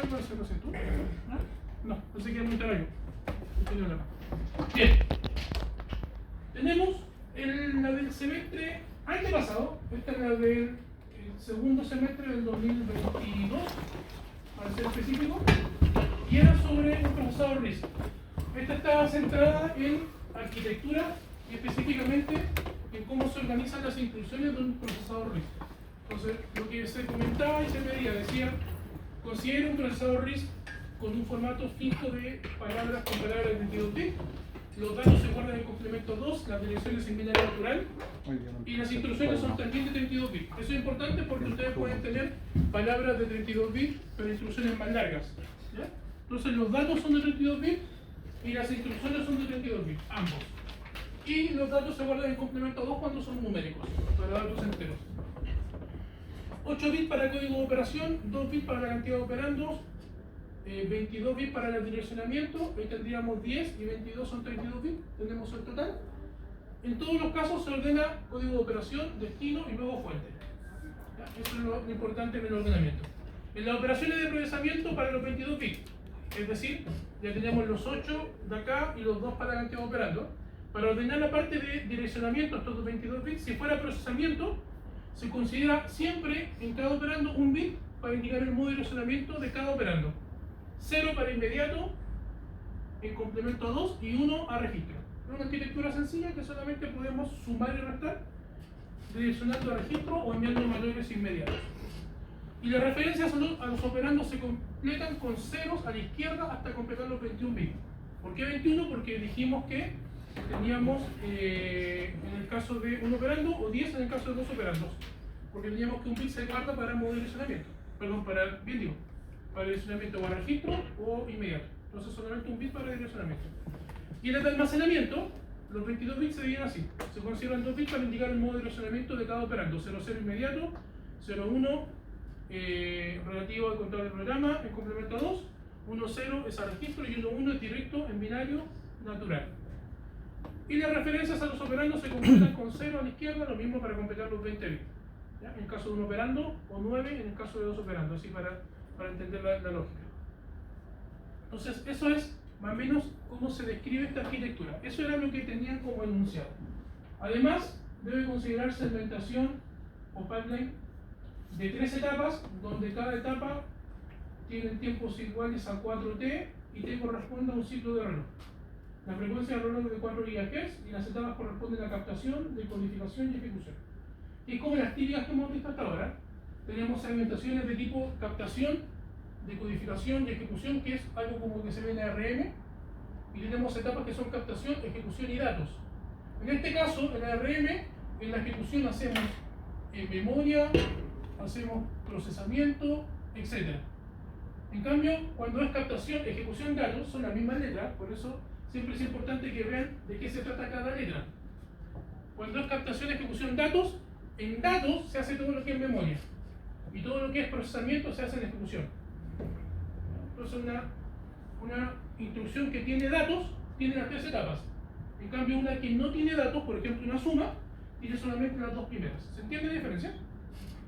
algo hace no sé tú? No, pensé que era muy tarde. Bien. Tenemos la del semestre antepasado, esta es la del segundo semestre del 2022, para ser específico, y era sobre un procesador RISC. Esta estaba centrada en arquitectura y específicamente en cómo se organizan las instrucciones de un procesador RISC. Entonces, lo que se comentaba y se pedía, decía, considera un procesador RISC con un formato fijo de palabras con palabras de 32 bits. Los datos se guardan en complemento 2, las direcciones en binario natural y las instrucciones son también de 32 bits. Eso es importante porque ustedes pueden tener palabras de 32 bits, pero instrucciones más largas. ¿Ya? Entonces los datos son de 32 bits y las instrucciones son de 32 bits, ambos. Y los datos se guardan en complemento 2 cuando son numéricos, para datos enteros. 8 bits para código de operación, 2 bits para la cantidad de operandos, 22 bits para el direccionamiento, hoy tendríamos 10 y 22 son 32 bits, tenemos el total. En todos los casos se ordena código de operación, destino y luego fuente. ¿Ya? Eso es lo importante en el ordenamiento. En las operaciones de procesamiento para los 22 bits, es decir, ya tenemos los 8 de acá y los 2 para la cantidad de operando. Para ordenar la parte de direccionamiento, estos 22 bits, si fuera procesamiento, se considera siempre en cada operando un bit para indicar el modo de direccionamiento de cada operando. 0 para inmediato, en complemento a 2 y 1 a registro. Es una arquitectura sencilla que solamente podemos sumar y restar direccionando a registro o enviando valores inmediatos. Y las referencias a los operandos se completan con ceros a la izquierda hasta completar los 21 bits. ¿Por qué 21? Porque dijimos que teníamos en el caso de un operando o 10 en el caso de dos operandos. Porque teníamos que un bit se guarda para modo de direccionamiento. Perdón, para direccionamiento o a registro o inmediato. Entonces solamente un bit para direccionamiento. Y en el de almacenamiento, los 22 bits se dividen así. Se consideran 2 bits para indicar el modo de direccionamiento de cada operando. 00 inmediato, 01 relativo al control del programa en complemento a 2, 10 es a registro y 11 es directo en binario natural. Y las referencias a los operandos se completan con 0 a la izquierda, lo mismo para completar los 20 bits. ¿Ya? En el caso de un operando, o 9 en el caso de dos operandos, así para entender la lógica. Entonces, eso es más o menos cómo se describe esta arquitectura. Eso era lo que tenían como enunciado. Además, debe considerar segmentación o pipeline de 3 etapas, donde cada etapa tiene tiempos iguales a 4T y T corresponde a un ciclo de reloj. La frecuencia de reloj es de 4 GHz y las etapas corresponden a captación, decodificación y ejecución. Y como las típicas que hemos visto hasta ahora, tenemos segmentaciones de tipo captación, decodificación y ejecución, que es algo como que se ve en ARM, y tenemos etapas que son captación, ejecución y datos. En este caso, en ARM, en la ejecución hacemos memoria, hacemos procesamiento, etc. En cambio, cuando es captación, ejecución, datos, son las mismas letras, por eso siempre es importante que vean de qué se trata cada letra. Cuando es captación, ejecución, datos, en datos se hace todo lo que es memoria. Y todo lo que es procesamiento se hace en ejecución. Entonces una instrucción que tiene datos tiene las 3 etapas. En cambio una que no tiene datos, por ejemplo una suma, tiene solamente las 2 primeras. ¿Se entiende la diferencia?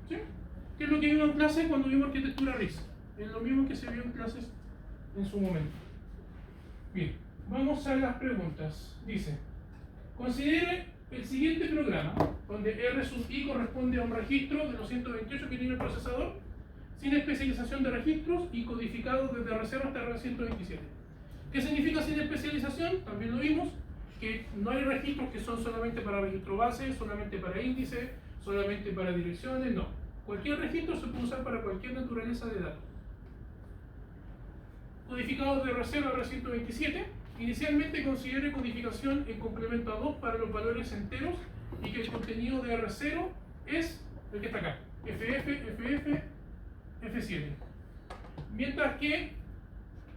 ¿Sí? ¿Qué es lo que vimos en clase cuando vimos arquitectura RISC? Es lo mismo que se vio en clases en su momento. Bien, vamos a las preguntas. Dice, considere el siguiente programa, donde R sub i corresponde a un registro de los 128 que tiene el procesador, sin especialización de registros y codificado desde R0 hasta R127. ¿Qué significa sin especialización? También lo vimos, que no hay registros que son solamente para registro base, solamente para índice, solamente para direcciones, no. Cualquier registro se puede usar para cualquier naturaleza de datos. Codificado de R0 a R127. Inicialmente considere codificación en complemento a 2 para los valores enteros y que el contenido de R0 es el que está acá, FF, F7. Mientras que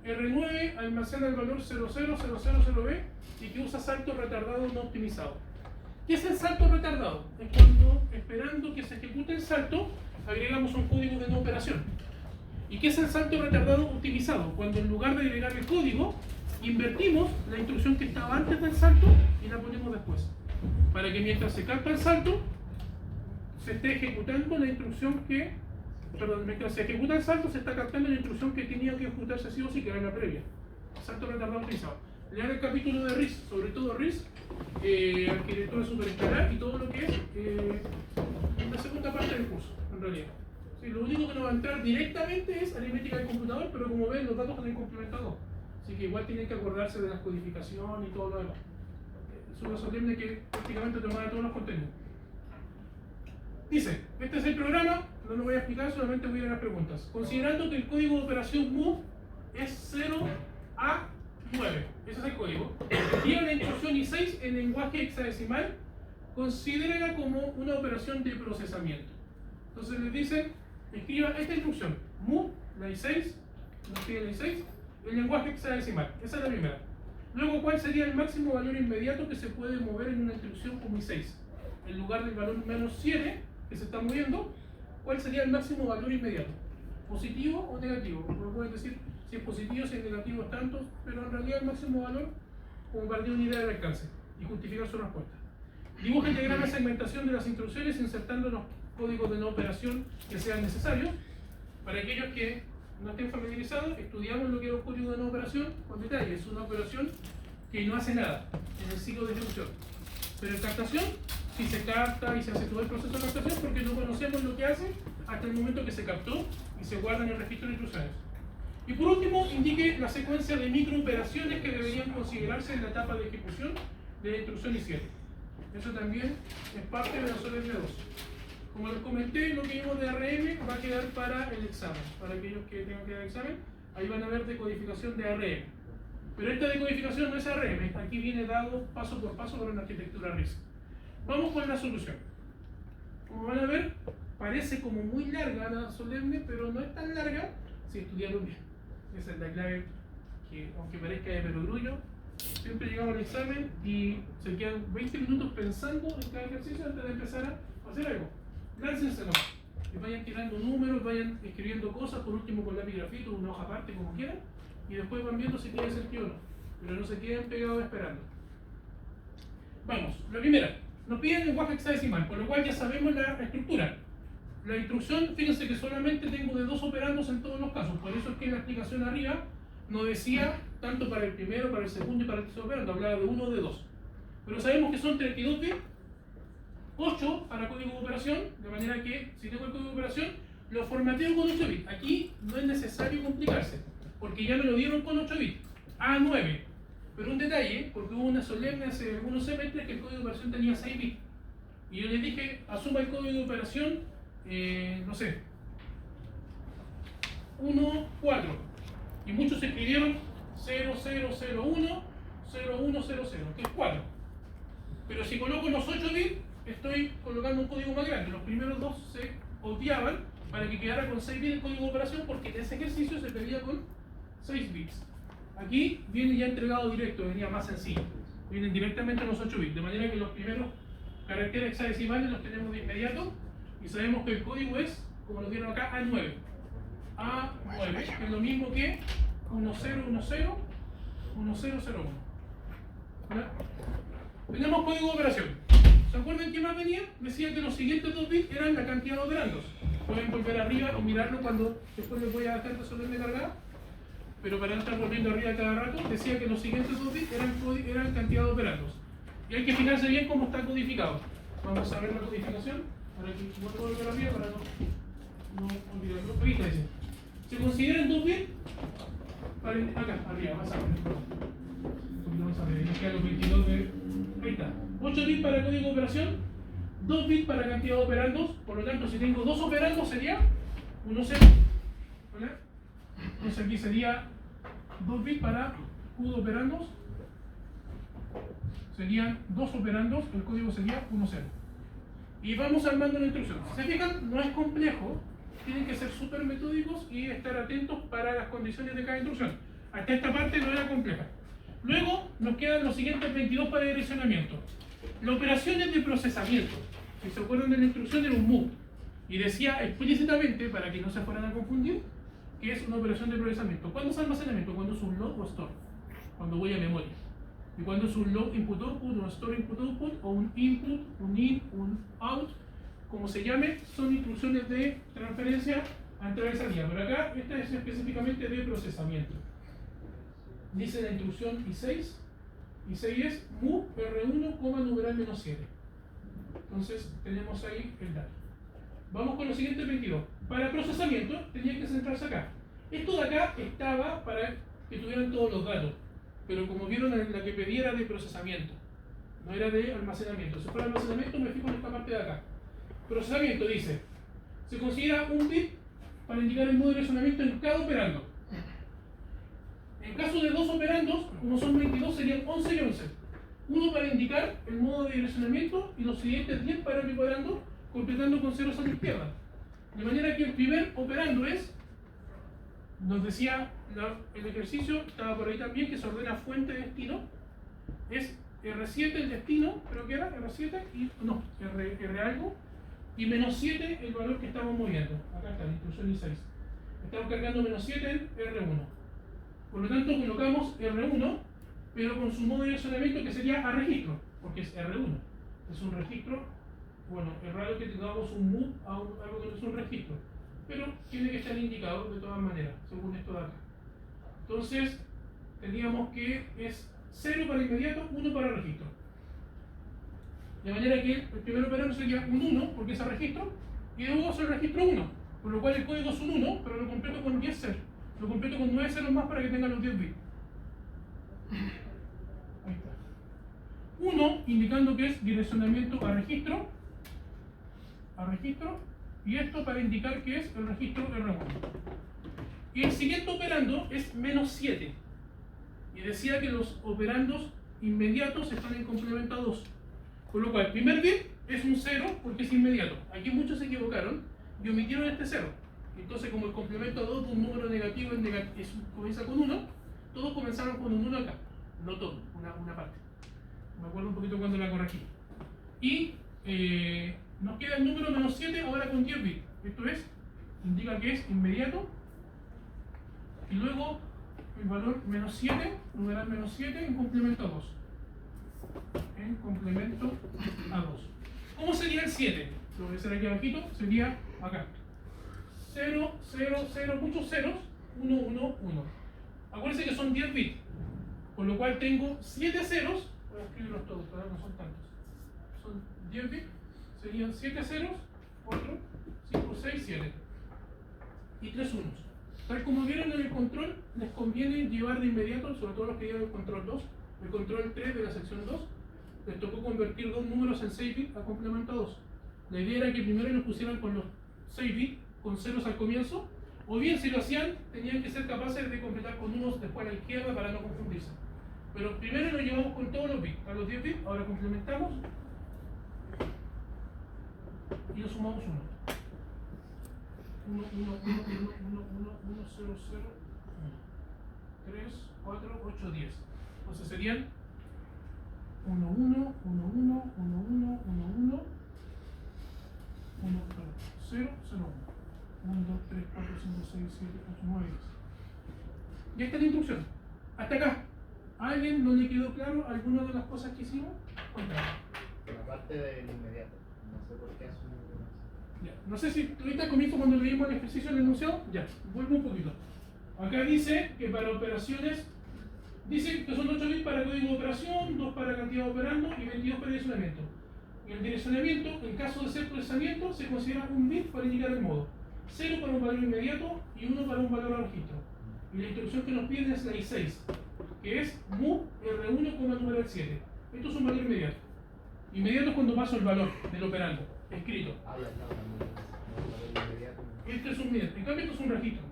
R9 almacena el valor 00000B y que usa salto retardado no optimizado. ¿Qué es el salto retardado? Es cuando, esperando que se ejecute el salto, agregamos un código de no operación. ¿Y qué es el salto retardado optimizado? Cuando en lugar de agregar el código, invertimos la instrucción que estaba antes del salto y la ponemos después. Para que mientras se capta el salto, se esté ejecutando la instrucción que perdón, mientras se ejecuta el salto, se está captando la instrucción que tenía que ejecutarse sí o sí, que era la previa. Salto retardado utilizado. Lean el capítulo de RISC, sobre todo RISC, arquitectura superescalar y todo lo que es la segunda parte del curso, en realidad. Sí, lo único que nos va a entrar directamente es aritmética del computador, pero como ven, los datos están complementados. Así que igual tienen que acordarse de la codificación y todo lo demás. Es una solemne que prácticamente toma todos los contenidos. Dice, este es el programa, no lo voy a explicar, solamente voy a ir a las preguntas. Considerando que el código de operación move es 0 a 9, ese es el código, y la instrucción I6 en lenguaje hexadecimal, considérala como una operación de procesamiento. Entonces les dicen, escriba esta instrucción, move, la I6, no escribe la I6, en lenguaje hexadecimal, esa es la primera. Luego, ¿cuál sería el máximo valor inmediato que se puede mover en una instrucción como I6? En lugar del valor -7 que se está moviendo, ¿cuál sería el máximo valor inmediato? ¿Positivo o negativo? Como pueden decir, si es positivo, si es negativo, es tanto, pero en realidad el máximo valor, como para tener una idea del alcance y justificar su respuesta. Dibuja el diagrama de segmentación de las instrucciones insertando los códigos de no operación que sean necesarios. Para aquellos que no estén familiarizados, estudiamos lo que es un código de no operación con detalle. Es una operación que no hace nada en el ciclo de ejecución. Pero en captación, sí se capta y se hace todo el proceso de captación porque no conocemos lo que hace hasta el momento que se captó y se guarda en el registro de instrucciones. Y por último, indique la secuencia de microoperaciones que deberían considerarse en la etapa de ejecución de la instrucción I7. Eso también es parte de la solemne 2. Como les comenté, lo que vimos de ARM va a quedar para el examen. Para aquellos que tengan que dar examen, ahí van a ver decodificación de ARM. Pero esta decodificación no es ARM, aquí viene dado paso por paso por una arquitectura RISC. Vamos con la solución. Como van a ver, parece como muy larga la solemne, pero no es tan larga si estudiaron bien. Esa es la clave que, aunque parezca de perogrullo, siempre llegamos al examen y se quedan 20 minutos pensando en cada ejercicio antes de empezar a hacer algo. Láncense nomás. Que vayan tirando números, vayan escribiendo cosas, por último con lápiz grafito, una hoja aparte, como quieran, y después van viendo si tiene sentido o no. Pero no se queden pegados esperando. Vamos, la primera. Nos piden lenguaje hexadecimal, por lo cual ya sabemos la estructura. La instrucción, fíjense que solamente tengo de 2 operandos en todos los casos, por eso es que en la explicación arriba no decía tanto para el primero, para el segundo y para el tercer operando, hablaba de 1 o de 2. Pero sabemos que son 32 bits, 8 para código de operación, de manera que si tengo el código de operación, lo formateo con 8 bits. Aquí no es necesario complicarse, porque ya me lo dieron con 8 bits, A9. Pero un detalle, porque hubo una solemne hace algunos semestres que el código de operación tenía 6 bits. Y yo les dije, asuma el código de operación, no sé, 1, 4. Y muchos escribieron 0001, 0100, que es 4. Pero si coloco los 8 bits, estoy colocando un código más grande. Los primeros 2 se obviaban para que quedara con 6 bits el código de operación, porque en ese ejercicio se pedía con 6 bits. Aquí viene ya entregado directo, venía más sencillo. Vienen directamente los 8 bits, de manera que los primeros caracteres hexadecimales los tenemos de inmediato y sabemos que el código es, como lo vieron acá, A9. A9, que es lo mismo que 1010, 1001. ¿Verdad? Tenemos código de operación. ¿Se acuerdan qué más venía? Decía que los siguientes 2 bits eran la cantidad de operandos. Pueden volver arriba y mirarlo cuando después les voy a dejar resolver cargada. Pero para no estar volviendo arriba cada rato, decía que los siguientes 2 bits eran cantidad de operandos. Y hay que fijarse bien cómo está codificado. Vamos a ver la codificación. Para que no puedo volver arriba para no olvidarlo. Aquí está, dice. Se consideran 2 bits acá, arriba, más arriba. Vamos a ver, nos quedan los 22 de. Ahí está. 8 bits para código de operación, 2 bits para cantidad de operandos. Por lo tanto, si tengo 2 operandos sería 1, 0. ¿Vale? Entonces aquí sería 2 bits para Q de operandos. Serían 2 operandos, el código sería 1, 0. Y vamos armando la instrucción. Si se fijan, no es complejo. Tienen que ser súper metódicos y estar atentos para las condiciones de cada instrucción. Hasta esta parte no era compleja. Luego nos quedan los siguientes 22 para direccionamiento. La operación es de procesamiento. Si se acuerdan de la instrucción era un move. Y decía explícitamente, para que no se fueran a confundir, que es una operación de procesamiento. ¿Cuándo es almacenamiento? Cuando es un load o store. Cuando voy a memoria. Y cuando es un load input output, un store input output, o un input, un in, un out, como se llame, son instrucciones de transferencia a entrada y salida. Pero acá, esta es específicamente de procesamiento. Dice la instrucción I6. I6 es move R1, numeral menos 7. Entonces, tenemos ahí el dato. Vamos con los siguientes 22. Para procesamiento, tenía que centrarse acá. Esto de acá estaba para que tuvieran todos los datos. Pero como vieron, la que pedí era de procesamiento. No era de almacenamiento. Si fuera almacenamiento, me fijo en esta parte de acá. Procesamiento dice, se considera un bit para indicar el modo de relacionamiento en cada operando. En caso de dos operandos, como son 22, serían 11 y 11. Uno para indicar el modo de direccionamiento y los siguientes 10 para el operando, completando con ceros a la izquierda. De manera que el primer operando es, nos decía el ejercicio, estaba por ahí también, que se ordena fuente-destino, es R7 el destino, creo que era R7, y no, R algo, y menos 7 el valor que estamos moviendo. Acá está, la instrucción I6. Estamos cargando menos 7 en R1. Por lo tanto, colocamos R1, pero con su modo de direccionamiento que sería a registro, porque es R1. Es un registro, bueno, es raro que tengamos un move a algo que no es un registro, pero tiene que estar indicado de todas maneras, según esto de acá. Entonces, teníamos que es 0 para inmediato, 1 para registro. De manera que el primer operando sería un 1, porque es a registro, y luego es el registro 1, por lo cual el código es un 1, pero lo completo con 10 ceros. Lo completo con 9 ceros más para que tengan los 10 bits. Ahí está. 1 indicando que es direccionamiento a registro, y esto para indicar que es el registro R1. Y el siguiente operando es menos 7. Y decía que los operandos inmediatos están en complemento a 2. Con lo cual, el primer bit es un 0 porque es inmediato. Aquí muchos se equivocaron y omitieron este 0. Entonces, como el complemento a 2 de un número negativo comienza con 1, todos comenzaron con un 1 acá. No todo, una parte. Me acuerdo un poquito cuando la corregí. Y nos queda el número menos 7 ahora con 10 bits. Esto es, indica que es inmediato. Y luego el valor menos 7, numeral menos 7 en complemento a 2. En complemento a 2. ¿Cómo sería el 7? Lo voy a hacer aquí abajito, sería acá. 0, 0, 0, muchos ceros, 1, 1, 1. Acuérdense que son 10 bits, con lo cual tengo 7 ceros, voy a escribirlos todos, pero no son tantos. Son 10 bits, serían 7 ceros, 4, 5, 6, 7. Y 3 unos. Tal como vieron en el control, les conviene llevar de inmediato, sobre todo los que llevan el control 2, el control 3 de la sección 2, les tocó convertir dos números en 6 bits a complemento a 2. La idea era que primero los pusieran con los 6 bits, con ceros al comienzo, o bien si lo hacían, tenían que ser capaces de completar con unos después a la izquierda para no confundirse. Pero primero lo llevamos con todos los bits, a los 10 bits, ahora complementamos y lo sumamos 1. 1, 1, 1, 1, 1, 1, 1, 0, 0, 1. 3, 4, 8, 10. Entonces serían 1, 1, 1, 1, 1, 1, 1, 1, 1, 0, 0, 1. 1, 2, 3, 4, 5, 6, 7, 8, 9, 10. Ya está la instrucción. Hasta acá. ¿A alguien no le quedó claro alguna de las cosas que hicimos? La parte del inmediato. No sé por qué asumo. Ya. No sé si tuviste al comienzo cuando leímos el ejercicio del enunciado. Ya, vuelvo un poquito. Acá dice que para operaciones, dice que son 8 bits para código de operación, 2 para cantidad de operando y 22 para direccionamiento. Y el direccionamiento, en caso de ser procesamiento, se considera un bit para indicar el modo. 0 para un valor inmediato y 1 para un valor a registro. Y la instrucción que nos piden es la I6, que es move R1, numeral 7. Esto es un valor inmediato. Inmediato es cuando paso el valor del operando, escrito. Este es un inmediato. En cambio, esto es un registro.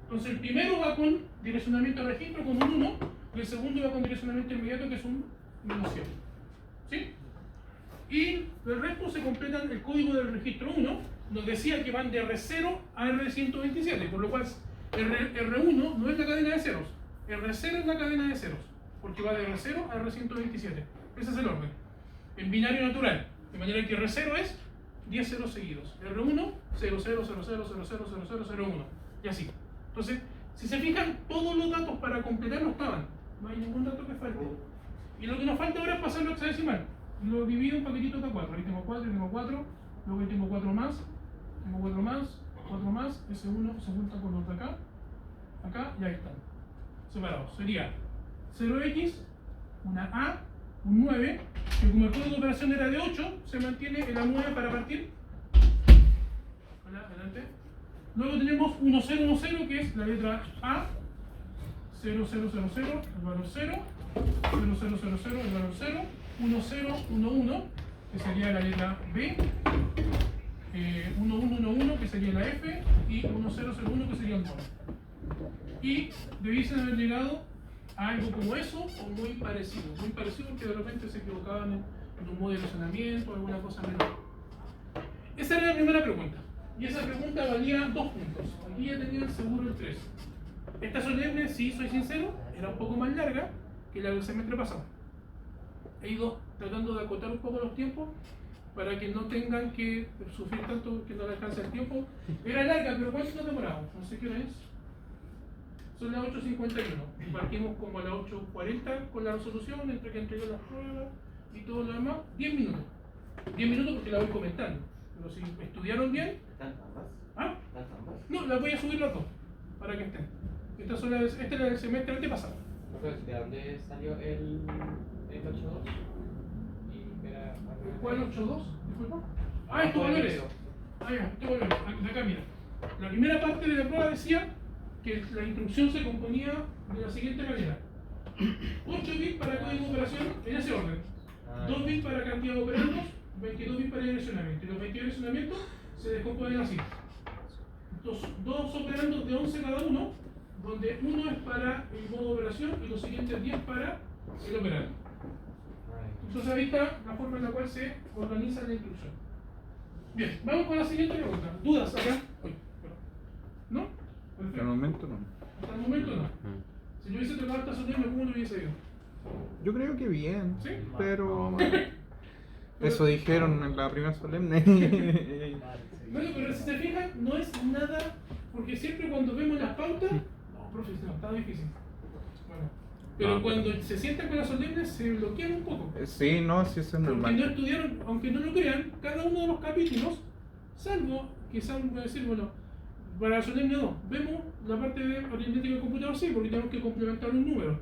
Entonces, el primero va con direccionamiento a registro con un 1, y el segundo va con direccionamiento inmediato, que es un menos 7. ¿Sí? Y el resto se completan el código del registro 1. Nos decía que van de R0 a R127, por lo cual R1 no es la cadena de ceros, R0 es la cadena de ceros, porque va de R0 a R127. Ese es el orden. En binario natural, de manera que R0 es 10 ceros seguidos, R1, 0, 0, 0, 0, 0, 0, 0, 0, 0, 1, y así. Entonces, si se fijan, todos los datos para completar no estaban, no hay ningún dato que falte. Y lo que nos falta ahora es pasarlo a hexadecimal. Lo divido en paquetitos de 4, ahí tengo 4, luego tengo 4 más, tengo 4 más, 4 más, ese 1 se junta con los de acá, acá y ahí están, separados. Sería 0x, una A, un 9, que como el código de operación era de 8, se mantiene el A9 para partir. Adelante. Luego tenemos 1010, que es la letra A, 0000, el valor 0, 0000, el valor 0, 1011, que sería la letra B, 1111, que sería la F, y 1001, que sería el 9. Y debiesen haber llegado a algo como eso, o muy parecido porque de repente se equivocaban en un modo de relacionamiento o alguna cosa menor. Esa era la primera pregunta. Y esa pregunta valía 2 puntos. Aquí ya tenían seguro el 3. Esta solemne, si soy sincero, era un poco más larga que la del semestre pasado. He ido tratando de acotar un poco los tiempos para que no tengan que sufrir tanto que no le alcance el tiempo. Era larga, pero ¿cuánto nos demoramos? No sé qué hora es. Son las 8:51. Partimos como a las 8:40 con la resolución, entre que entregué las pruebas y todo lo demás. 10 minutos. 10 minutos porque la voy comentando. Pero si estudiaron bien. ¿Están ambas? ¿Ah? ¿Están ambas? No, las voy a subir las dos para que estén. Esta era del semestre antepasado. ¿De dónde salió el 8.2? ¿Cuál 8.2? Disculpa. Ah, estos valores. Ah, ya, estos valores. De acá, mira. La primera parte de la prueba decía que la instrucción se componía de la siguiente manera: 8 bits para código de operación en ese orden, 2 bits para cantidad de operandos, 22 bits para direccionamiento. Y los 22 direccionamientos se descomponen así: dos operandos de 11 cada uno, donde uno es para el modo de operación y los siguientes 10 para el operando. Entonces ahí está la forma en la cual se organiza la instrucción. Bien, vamos con la siguiente pregunta. ¿Dudas acá? ¿No? Hasta el momento no. Hasta el momento no. Si yo hubiese tocado esta solemne, ¿cómo lo hubiese ido? Yo creo que bien, ¿Sí? pero eso dijeron en la primera solemne. Bueno, pero si se fijan, no es nada, porque siempre cuando vemos las pautas, no, profe, no, está difícil. Bueno, pero cuando se sientan con las solemnes se bloquean un poco. Sí, no, sí, eso es Porque no normal. estudiaron, aunque no lo crean, cada uno de los capítulos, salvo que salvo decir, bueno, para la solemne no, vemos la parte de aritmética del computador sí, porque tenemos que complementar un número.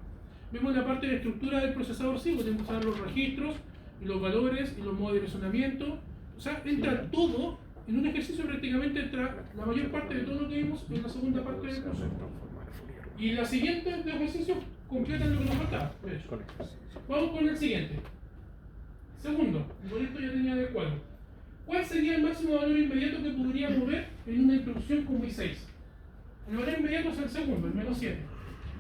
Vemos la parte de estructura del procesador sí, porque tenemos que usar los registros, y los valores, y los modos de relacionamiento. O sea, entra todo, en un ejercicio prácticamente entra la mayor parte de todo lo que vimos en la segunda parte del curso. Y la siguiente de ejercicios completan lo que nos faltaba. De hecho. Vamos con el siguiente. Segundo, y con esto ya tenía de cuadro. ¿Cuál sería el máximo valor inmediato que podría mover en una instrucción como I6? El valor inmediato es el segundo, el menos 7.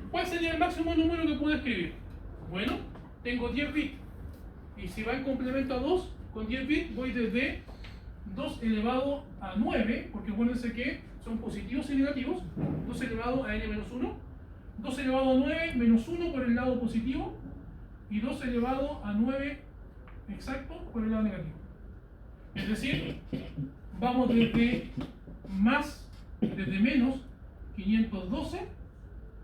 ¿Cuál sería el máximo número que puedo escribir? Bueno, tengo 10 bits. Y si va en complemento a 2, con 10 bits voy desde 2 elevado a 9, porque acuérdense que son positivos y negativos. 2 elevado a n-1, 2 elevado a 9 menos 1 por el lado positivo, y 2 elevado a 9 exacto por el lado negativo. Es decir, vamos desde menos 512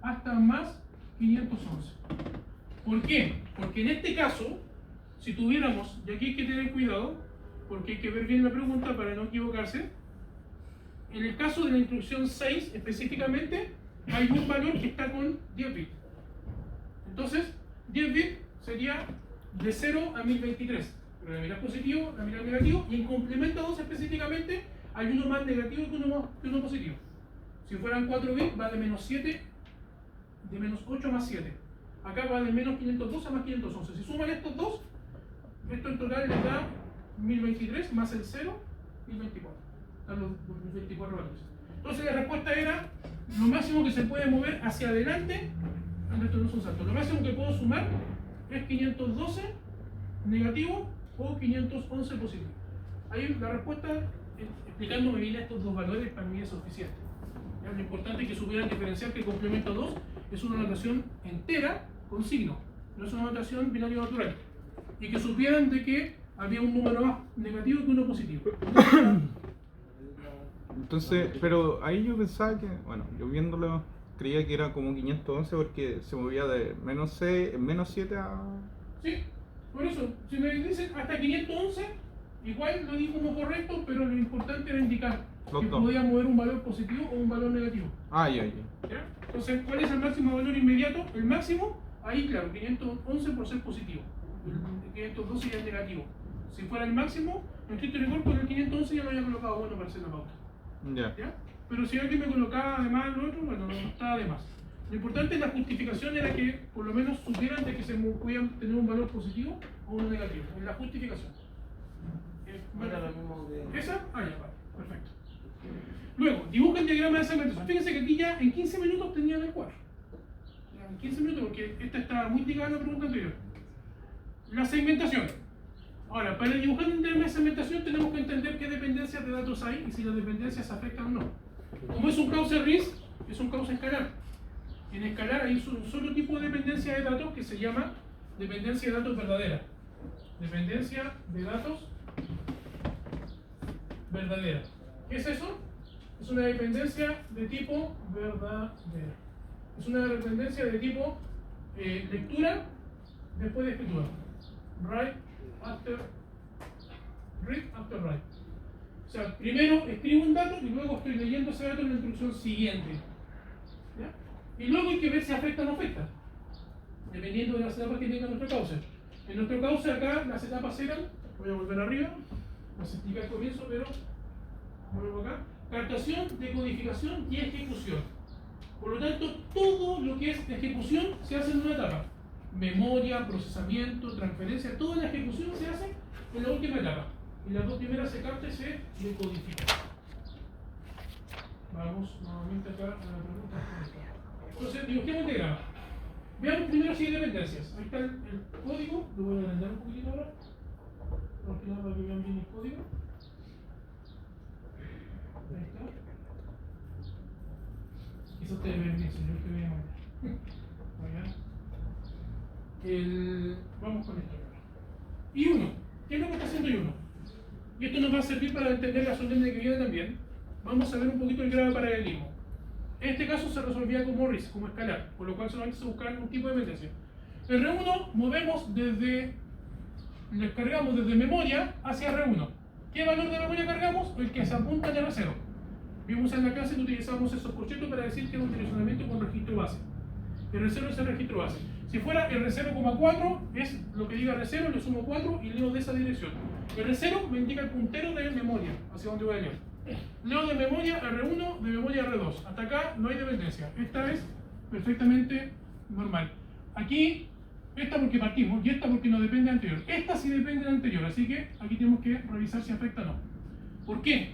hasta más 511. ¿Por qué? Porque en este caso, si tuviéramos, y aquí hay que tener cuidado, porque hay que ver bien la pregunta para no equivocarse, en el caso de la instrucción 6 específicamente, hay un valor que está con 10 bits. Entonces, 10 bits sería de 0 a 1023. Pero la mitad positivo, la mitad negativo, y en complemento a 2 específicamente, hay uno más negativo que uno positivo. Si fueran 4 bits, va de menos 7, de menos 8 más 7. Acá va de menos 512 a más 511. Si suman estos dos, esto en total les da 1023 más el 0, 1024. Están los 1024 valores. Entonces la respuesta era lo máximo que se puede mover hacia adelante. Esto no es un salto. Lo máximo que puedo sumar es 512 negativo o 511 positivo. Ahí la respuesta, explicándome bien estos dos valores, para mí es suficiente. Ya, lo importante es que supieran diferenciar que el complemento 2 es una notación entera con signo, no es una notación binario natural. Y que supieran de que había un número más negativo que uno positivo. Entonces, pero ahí yo pensaba que, bueno, yo viéndolo, creía que era como 511 porque se movía de menos 7 a... Sí, por eso, si me dicen hasta 511 Igual lo di como correcto, pero lo importante era indicar Los que dos. podía mover un valor positivo o un valor negativo. Ah, ya. ¿Ya? Entonces, ¿cuál es el máximo valor inmediato? El máximo, ahí claro, 511 por ser positivo. El 512 ya es negativo. Si fuera el máximo, en estricto rigor con el 511 ya lo había colocado bueno para hacer la pauta. Ya. ¿Ya? Pero si alguien me colocaba además lo otro, bueno, no estaba de más. Lo importante en la justificación era que por lo menos supieran de que se podían tener un valor positivo o uno negativo. En la justificación. Era lo mismo que. ¿Esa? Ah, ya, vale, perfecto. Luego, dibuja el diagrama de segmentación. Fíjense que aquí ya en 15 minutos tenían el cuadro. Ya, en 15 minutos, porque esta estaba muy ligada a la pregunta anterior. La segmentación. Ahora, para dibujar un diagrama de segmentación tenemos que entender qué dependencias de datos hay y si las dependencias afectan o no. Como es un cauce RIS, es un cauce escalar. En escalar hay un solo tipo de dependencia de datos que se llama dependencia de datos verdadera. Dependencia de datos verdadera. ¿Qué es eso? Es una dependencia de tipo verdadera. Es una dependencia de tipo lectura después de escritura. Read after write. O sea, primero escribo un dato y luego estoy leyendo ese dato en la instrucción siguiente. ¿Ya? Y luego hay que ver si afecta o no afecta, dependiendo de las etapas que tenga nuestro cauce. En nuestro cauce acá las etapas eran, voy a volver arriba, las expliqué al comienzo, pero vuelvo acá, captación, decodificación y ejecución. Por lo tanto, todo lo que es ejecución se hace en una etapa. Memoria, procesamiento, transferencia, toda la ejecución se hace en la última etapa. Y las dos primeras se capta y se decodifica. Vamos nuevamente acá a la pregunta. Entonces, dibujemos el diagrama. Veamos primero si hay dependencias. Ahí está el código, lo voy a agrandar un poquito ahora. Para que vean bien el código. Ahí está. Quizás ustedes ven bien, señor, que vean acá. Vamos con esto. I1. ¿Qué es lo que está haciendo I1? Y esto nos va a servir para entender la solución de que viene también. Vamos a ver un poquito el grado de paralelismo. En este caso se resolvía como RIS, como escalar, por lo cual solamente se buscaba un tipo de dependencia. El R1 movemos desde, le cargamos desde memoria hacia R1. ¿Qué valor de memoria cargamos? El que se apunta al R0. Vimos en la clase que utilizamos esos corchetos para decir que es un direccionamiento con registro base. R0 es el registro base. Si fuera R0,4 es lo que diga R0, le sumo 4 y leo de esa dirección. R0 me indica el puntero de memoria, hacia donde voy a leer. Leo de memoria R1, de memoria R2. Hasta acá no hay dependencia. Esta es perfectamente normal. Aquí, esta porque partimos y esta porque no depende de la anterior. Esta sí depende de la anterior, así que aquí tenemos que revisar si afecta o no. ¿Por qué?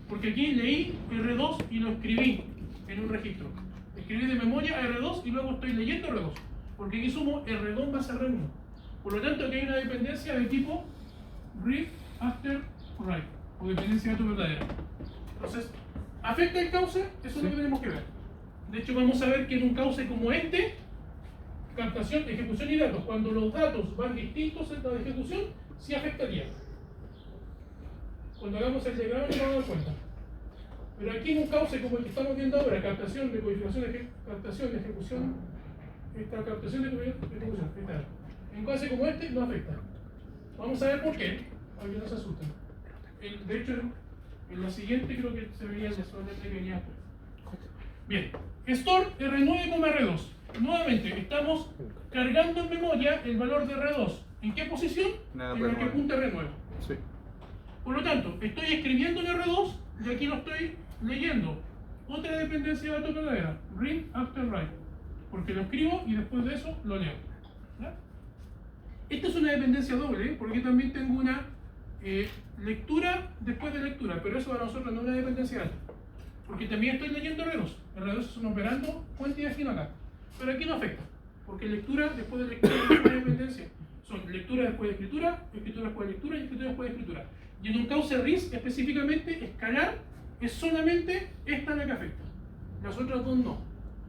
Porque aquí leí R2 y lo escribí en un registro. Escribí de memoria R2 y luego estoy leyendo R2. Porque aquí sumo R2 más R1. Por lo tanto, aquí hay una dependencia de tipo read after write, o dependencia de datos verdadera. Entonces, ¿afecta el cauce? Eso es lo que tenemos que ver. De hecho, vamos a ver que en un cauce como este, captación, ejecución y datos, cuando los datos van distintos en la ejecución, sí afectaría. Cuando hagamos el diagrama nos vamos a dar cuenta. Pero aquí en un cauce como el que estamos viendo ahora, captación, decodificación, captación, ejecución, esta captación, decodificación, ejecución, esta. En un cauce como este no afecta. Vamos a ver por qué, para que no se asusten. De hecho, en la siguiente creo que se veía el desorden que venía. Bien, store R9, R2. Nuevamente, estamos cargando en memoria el valor de R2. ¿En qué posición? Nada, en la que apunta R9. Sí. Por lo tanto, estoy escribiendo en R2 y aquí lo estoy leyendo. Otra dependencia de datos verdadera, read after write. Porque lo escribo y después de eso lo leo. ¿Ya? Esta es una dependencia doble, porque también tengo una lectura después de lectura, pero eso para nosotros no es una dependencia de datos. Porque también estoy leyendo R2. R2 es un operando fuente y destino acá. Pero aquí no afecta, porque lectura después de lectura no es una dependencia. Son lectura después de escritura después de lectura y escritura después de escritura. Y en un cauce RIS específicamente, escalar es solamente esta la que afecta. Las otras dos no.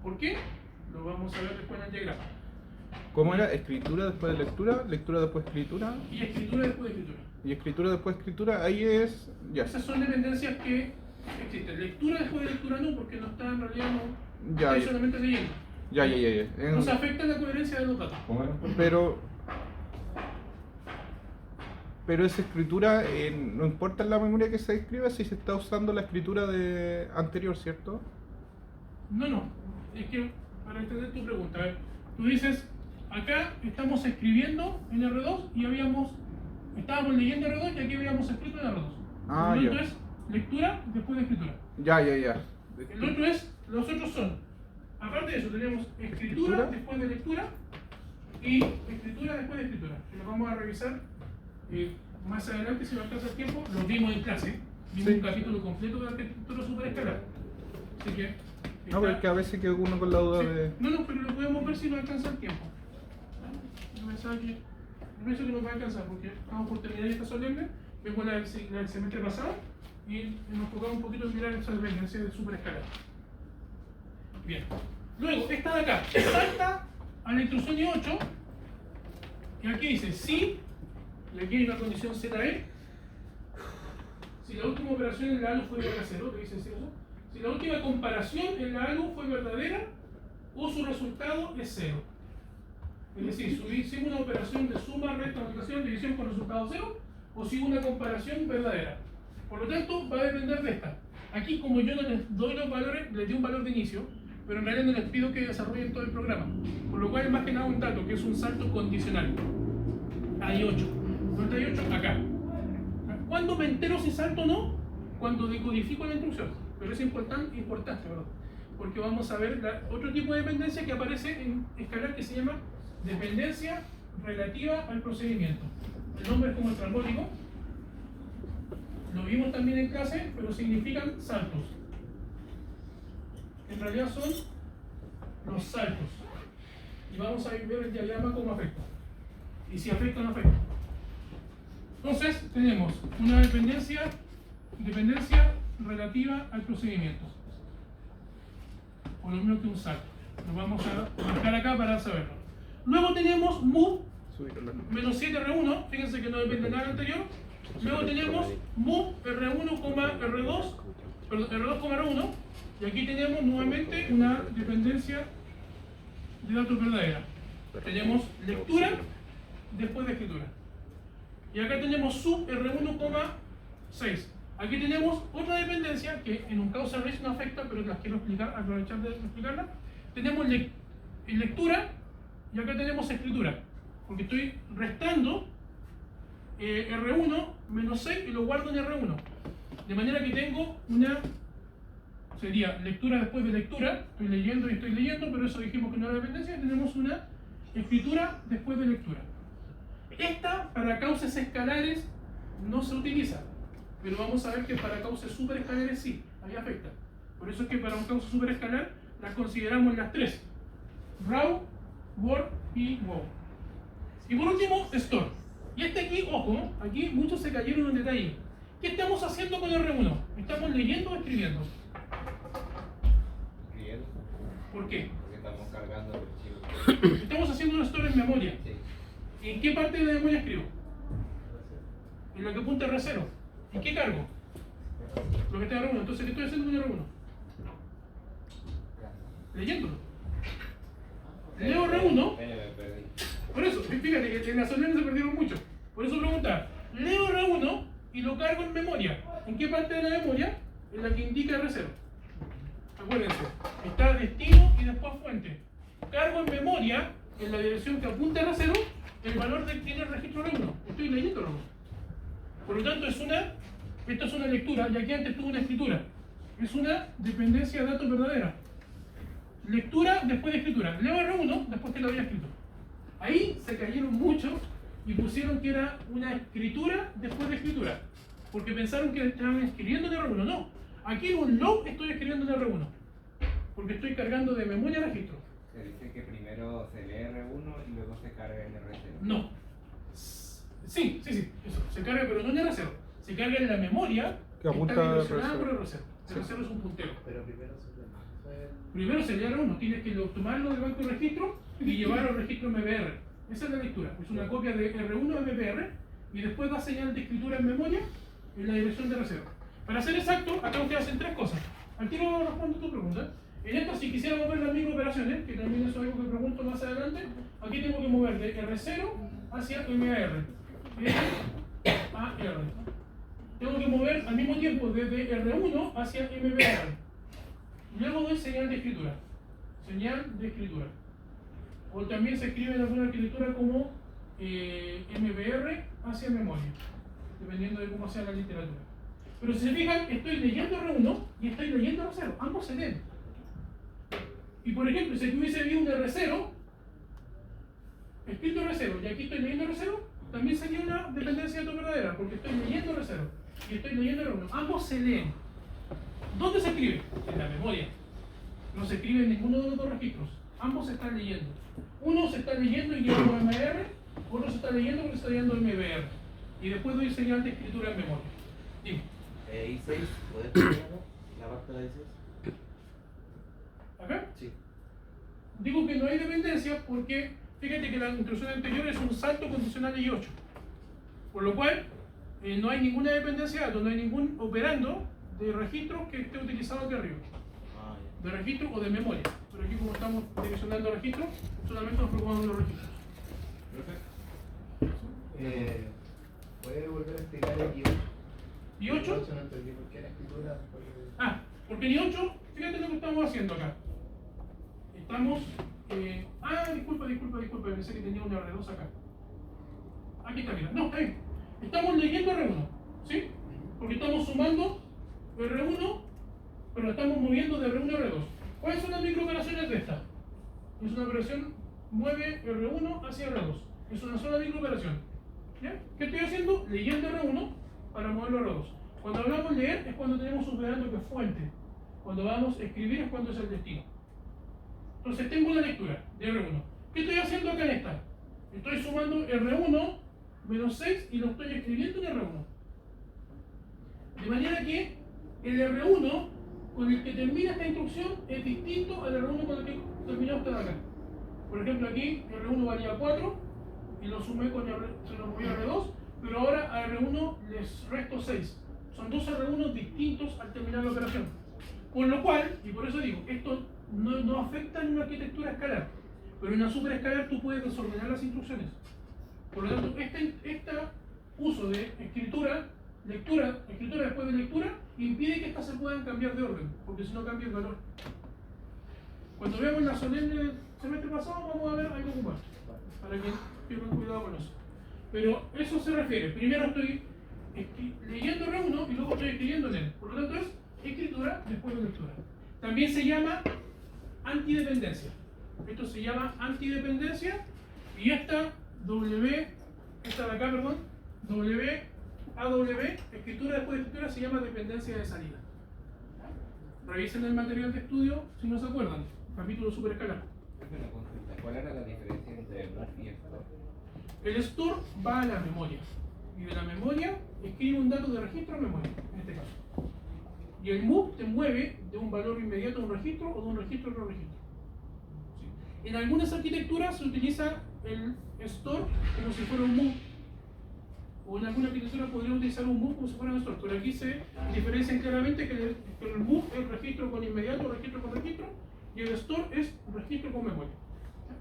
¿Por qué? Lo vamos a ver después en el diagrama. ¿Cómo era? Escritura después de lectura, lectura después de escritura. Y escritura después de escritura. Y escritura después de escritura, ahí es. Ya. Esas son dependencias que existen. Lectura después de lectura no, porque no está en realidad, no Ya, estoy ya. solamente leyendo. Ya. No se afecta la coherencia de los datos. Pero. Pero esa escritura, no importa en la memoria que se escriba si se está usando la escritura anterior, ¿cierto? No, es que para entender tu pregunta, a ver, tú dices, acá estamos escribiendo en R2 y estábamos leyendo R2 y aquí habíamos escrito en R2. Ah, El otro ya. es lectura después de escritura. Ya. El otro los otros son, aparte de eso, tenemos escritura después de lectura y escritura después de escritura. Que lo vamos a revisar más adelante si nos alcanza el tiempo. Lo vimos en clase, vimos Sí. un capítulo completo de arquitectura superescalar. Así que. No, pero es que a veces queda uno con la duda Sí. de... No, pero lo podemos ver si nos alcanza el tiempo. Yo pensaba que. Yo pienso que nos va a alcanzar porque estamos por terminar esta solemne. Vemos la del semestre pasado y nos tocaba un poquito mirar esa dependencia de superescalar. Bien. Luego, esta de acá, salta a la instrucción I8 y aquí dice sí, y aquí hay una condición ZE. Si la última operación en la ALU fue igual a 0, ¿te dice eso? Si la última comparación en la ALU fue verdadera o su resultado es 0. Es decir, si hicimos una operación de suma, resta, multiplicación, división con resultado 0 o si una comparación verdadera. Por lo tanto, va a depender de esta. Aquí, como yo no les doy los valores, les di un valor de inicio, pero en realidad no les pido que desarrollen todo el programa. Por lo cual, más que nada, un dato, que es un salto condicional. Hay 8. ¿Dónde hay 8? Acá. ¿Cuándo me entero si salto o no? Cuando decodifico la instrucción. Pero es importante, ¿verdad? Porque vamos a ver otro tipo de dependencia que aparece en escalar que se llama dependencia relativa al procedimiento. El nombre es como estrambólico. Lo vimos también en clase, pero significan saltos. En realidad son los saltos. Y vamos a ver el diagrama cómo afecta. Y si afecta o no afecta. Entonces, tenemos una dependencia relativa al procedimiento. Por lo menos que un salto. Lo vamos a marcar acá para saberlo. Luego tenemos move menos 7R1, fíjense que no depende de nada anterior. Luego tenemos move R1, R2, perdón, R2, R1. Y aquí tenemos nuevamente una dependencia de datos verdadera. Tenemos lectura después de escritura. Y acá tenemos sub R1,6. Aquí tenemos otra dependencia que en un causal race no afecta, pero las quiero aprovechar de explicarla. Tenemos lectura y acá tenemos escritura. Porque estoy restando R1 menos 6 y lo guardo en R1. De manera que tengo sería lectura después de lectura. Estoy leyendo y estoy leyendo, pero eso dijimos que no era dependencia. Tenemos una escritura después de lectura. Esta para cauces escalares no se utiliza, pero vamos a ver que para cauces superescalares sí, ahí afecta. Por eso es que para un cauce superescalar las consideramos las tres: raw, word y wow. Y por último, store. Y aquí, ojo, aquí muchos se cayeron en un detalle. ¿Qué estamos haciendo con R1? ¿Estamos leyendo o escribiendo? Escribiendo. ¿Por qué? Porque estamos cargando archivos. Estamos haciendo un store en memoria. Sí. ¿En qué parte de la memoria escribo? En lo que apunta R0. ¿En qué cargo? Lo que está en R1. Entonces, ¿qué estoy haciendo con R1? Leyéndolo. Leo R1. Me perdí. Por eso, fíjate que en la solemne se perdieron mucho. Por eso preguntar. Leo R1 y lo cargo en memoria. ¿En qué parte de la memoria? En la que indica R0. Acuérdense, está destino y después fuente. Cargo en memoria, en la dirección que apunta a R0, el valor que tiene el registro R1. Estoy leyendo R1. Por lo tanto, esto es una lectura, y aquí antes tuve una escritura. Es una dependencia de datos verdadera. Lectura después de escritura. Leo R1 después que lo había escrito. Ahí se cayeron mucho y pusieron que era una escritura después de escritura. Porque pensaron que estaban escribiendo en R1. No. Aquí en un log estoy escribiendo en R1. Porque estoy cargando de memoria registro. Se dice que primero se lee R1 y luego se carga en R0. No. Sí, eso. Se carga, pero no en R0. Se carga en la memoria Que apunta está a direccionada R0. por R0. R0 es un puntero. Pero primero se llama. Primero se lee R1, tienes que tomarlo del banco de registro y llevarlo al registro MBR. Esa es la lectura. Es una copia de R1 a MBR y después da señal de escritura en memoria en la dirección de R0. Para ser exacto, acá ustedes hacen tres cosas. Al tiro respondo tu pregunta. En esto, si quisiera mover las microoperaciones, que también eso es algo que pregunto más adelante, aquí tengo que mover de R0 hacia MAR. a R. Tengo que mover al mismo tiempo desde R1 hacia MBR. Luego doy señal de escritura. Señal de escritura. O también se escribe en alguna arquitectura como MBR hacia memoria, dependiendo de cómo sea la literatura. Pero si se fijan, estoy leyendo R1 y estoy leyendo R0. Ambos se leen. Y por ejemplo, si aquí hubiese habido un R0, escrito R0, y aquí estoy leyendo R0, también sería una dependencia de verdadera, porque estoy leyendo R0 y estoy leyendo R1. Ambos se leen. ¿Dónde se escribe? En la memoria. No se escribe en ninguno de los dos registros. Ambos se están leyendo. Uno se está leyendo y leyendo MR, otro se está leyendo porque está leyendo MBR. Y después doy señal de escritura en memoria. Dime. I6, ¿puedes terminarlo? La parte de I6. ¿Acá? Sí. Digo que no hay dependencia porque fíjate que la instrucción anterior es un salto condicional I8. Por lo cual no hay ninguna dependencia de datos, no hay ningún operando de registro que esté utilizado aquí arriba. Ah, De registro o de memoria. Pero aquí como estamos direccionando registros, solamente nos preocupamos de los registros. ¿Puede volver a explicar el I8? ¿Y 8? No entendí por qué la escritura. Porque en I8, fíjate lo que estamos haciendo acá. Estamos. Disculpa, pensé que tenía un R2 acá. Aquí está, mira. No, está bien. Estamos leyendo R1, ¿sí? Porque estamos sumando R1, pero estamos moviendo de R1 a R2. ¿Cuáles son las microoperaciones de esta? Es una operación mueve R1 hacia R2. Es una sola microoperación. ¿Ya? ¿Qué estoy haciendo? Leyendo R1 para moverlo a R2. Cuando hablamos leer es cuando tenemos un operando que es fuente. Cuando vamos a escribir es cuando es el destino. Entonces tengo una lectura de R1. ¿Qué estoy haciendo acá en esta? Estoy sumando R1 menos 6 y lo estoy escribiendo en R1. De manera que el R1 con el que termina esta instrucción es distinto al R1 con el que terminó esta de acá. Por ejemplo, aquí R1 valía 4 y lo sumé con se lo moví a R2, pero ahora a R1 les resto 6. Son dos R1 distintos al terminar la operación. Con lo cual, y por eso digo, esto no afecta en una arquitectura escalar, pero en una superescalar tú puedes desordenar las instrucciones. Por lo tanto, este uso de escritura después de lectura, impide que estas se puedan cambiar de orden, porque si no cambia el valor. Cuando veamos la solemne del semestre pasado, vamos a ver algo más, para que tengan cuidado con eso. Pero eso se refiere, primero estoy leyendo R1 y luego estoy escribiendo en él. Por lo tanto es escritura después de lectura. También se llama antidependencia. Esto se llama antidependencia y esta de acá, perdón, AW, escritura después de escritura, se llama dependencia de salida. Revisen el material de estudio si no se acuerdan, capítulo superescalar. Una consulta. ¿Cuál era la diferencia entre move y store? El store va a la memoria y de la memoria escribe un dato de registro a memoria, en este caso. Y el move te mueve de un valor inmediato a un registro o de un registro a otro registro. ¿Sí? En algunas arquitecturas se utiliza el store como si fuera un move. O en alguna arquitectura podría utilizar un move como si fuera un store. Pero aquí se diferencian claramente que el move es registro con inmediato, registro con registro, y el store es registro con memoria.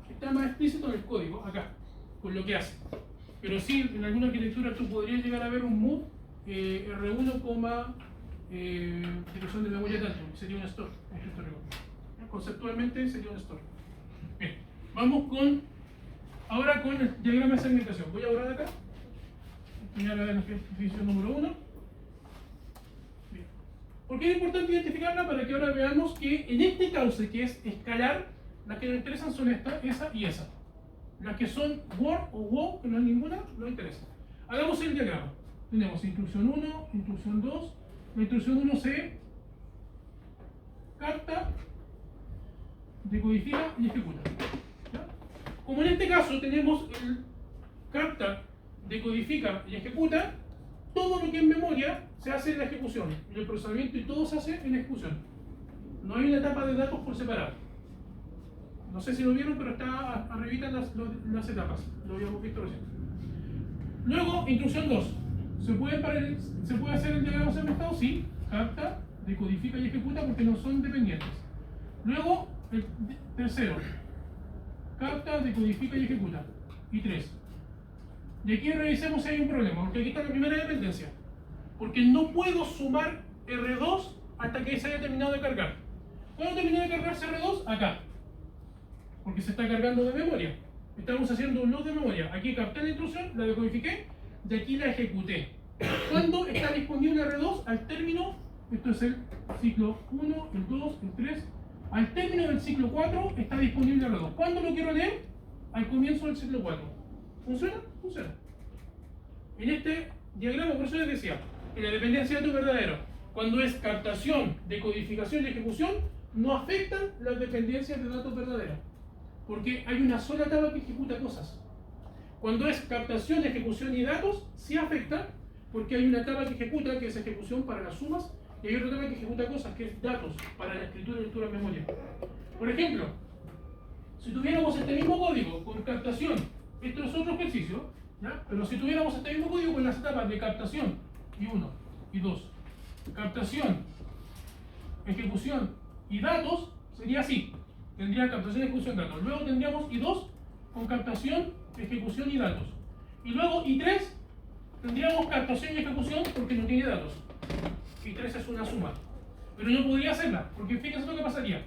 Está más explícito en el código, acá, con lo que hace. Pero sí, en alguna arquitectura tú podrías llegar a ver un move R1, dirección de memoria tanto, sería un store. Conceptualmente sería un store. Bien, vamos ahora con el diagrama de segmentación. Voy a borrar acá. Mirar la definición número 1. Bien. ¿Por qué es importante identificarla? Para que ahora veamos que en este cauce, que es escalar, las que nos interesan son esa y esa. Las que son WOR o WO, que no hay ninguna, no interesa. Hagamos el diagrama. Tenemos instrucción 1, instrucción 2. La instrucción 1 se capta, decodifica y ejecuta. ¿Ya? Como en este caso tenemos el capta, decodifica y ejecuta, todo lo que en memoria se hace en la ejecución, en el procesamiento, y todo se hace en la ejecución. No hay una etapa de datos por separado. No sé si lo vieron, pero está arribita las etapas. Lo habíamos visto recién. Luego, instrucción 2. ¿Se puede hacer el diagrama segmentado? Sí. Capta, decodifica y ejecuta porque no son dependientes. Luego, el tercero. Capta, decodifica y ejecuta. Y 3. Y aquí revisemos si hay un problema, porque aquí está la primera dependencia. Porque no puedo sumar R2 hasta que se haya terminado de cargar. ¿Cuándo terminó de cargarse R2? Acá. Porque se está cargando de memoria. Estamos haciendo un load de memoria. Aquí capté la instrucción, la decodifiqué, y aquí la ejecuté. ¿Cuándo está disponible R2? Al término, esto es el ciclo 1, el 2, el 3. Al término del ciclo 4 está disponible R2. ¿Cuándo lo quiero leer? Al comienzo del ciclo 4. ¿Funciona? Funciona. En este diagrama, por eso les decía, en la dependencia de datos verdadero, cuando es captación, decodificación y ejecución, no afectan las dependencias de datos verdaderos, porque hay una sola etapa que ejecuta cosas. Cuando es captación, ejecución y datos, sí afecta, porque hay una etapa que ejecuta, que es ejecución para las sumas, y hay otra etapa que ejecuta cosas, que es datos, para la escritura y lectura en memoria. Por ejemplo, si tuviéramos este mismo código con captación, esto es otro ejercicio, ¿ya? Pero si tuviéramos este mismo código con las etapas de captación, y 1, y 2, captación, ejecución y datos, sería así. Tendría captación, ejecución, datos. Luego tendríamos I2 con captación, ejecución y datos. Y luego I3 tendríamos captación y ejecución porque no tiene datos. I3 es una suma. Pero no podría hacerla, porque fíjense lo que pasaría.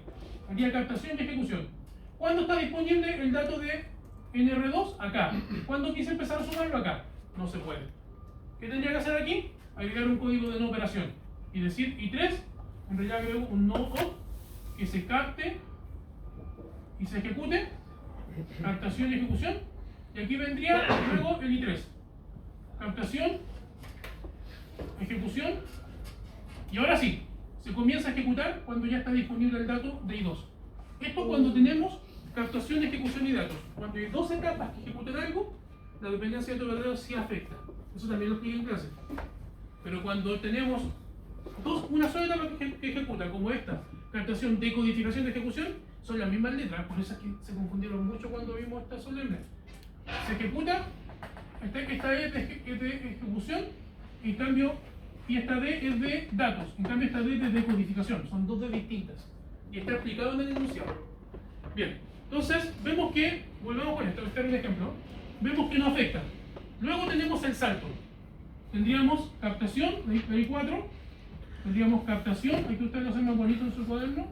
Haría captación y ejecución. ¿Cuándo está disponible el dato de NR2? Acá. ¿Cuándo quise empezar a sumarlo? Acá. No se puede. ¿Qué tendría que hacer aquí? Agregar un código de no operación. Y decir I3, en realidad agrego un no op que se capte y se ejecute, captación y ejecución, y aquí vendría luego el I3, captación, ejecución, y ahora sí, se comienza a ejecutar cuando ya está disponible el dato de I2. Esto cuando tenemos captación, ejecución y datos. Cuando hay dos etapas que ejecutan algo, la dependencia de datos verdaderos sí afecta. Eso también lo expliqué en clase. Pero cuando tenemos una sola etapa que ejecuta, como esta, captación, decodificación de ejecución, son las mismas letras, por eso es que se confundieron mucho cuando vimos esta solemne. Se ejecuta, esta E es de ejecución, en cambio, y esta D es de datos, en cambio esta D es de decodificación, son dos D distintas. Y está explicado en el enunciado. Bien, entonces vemos que, volvemos con esto, este es un ejemplo, vemos que no afecta. Luego tenemos el salto. Tendríamos captación, la I4, tendríamos captación, aquí ustedes lo hacen más bonito en su cuaderno,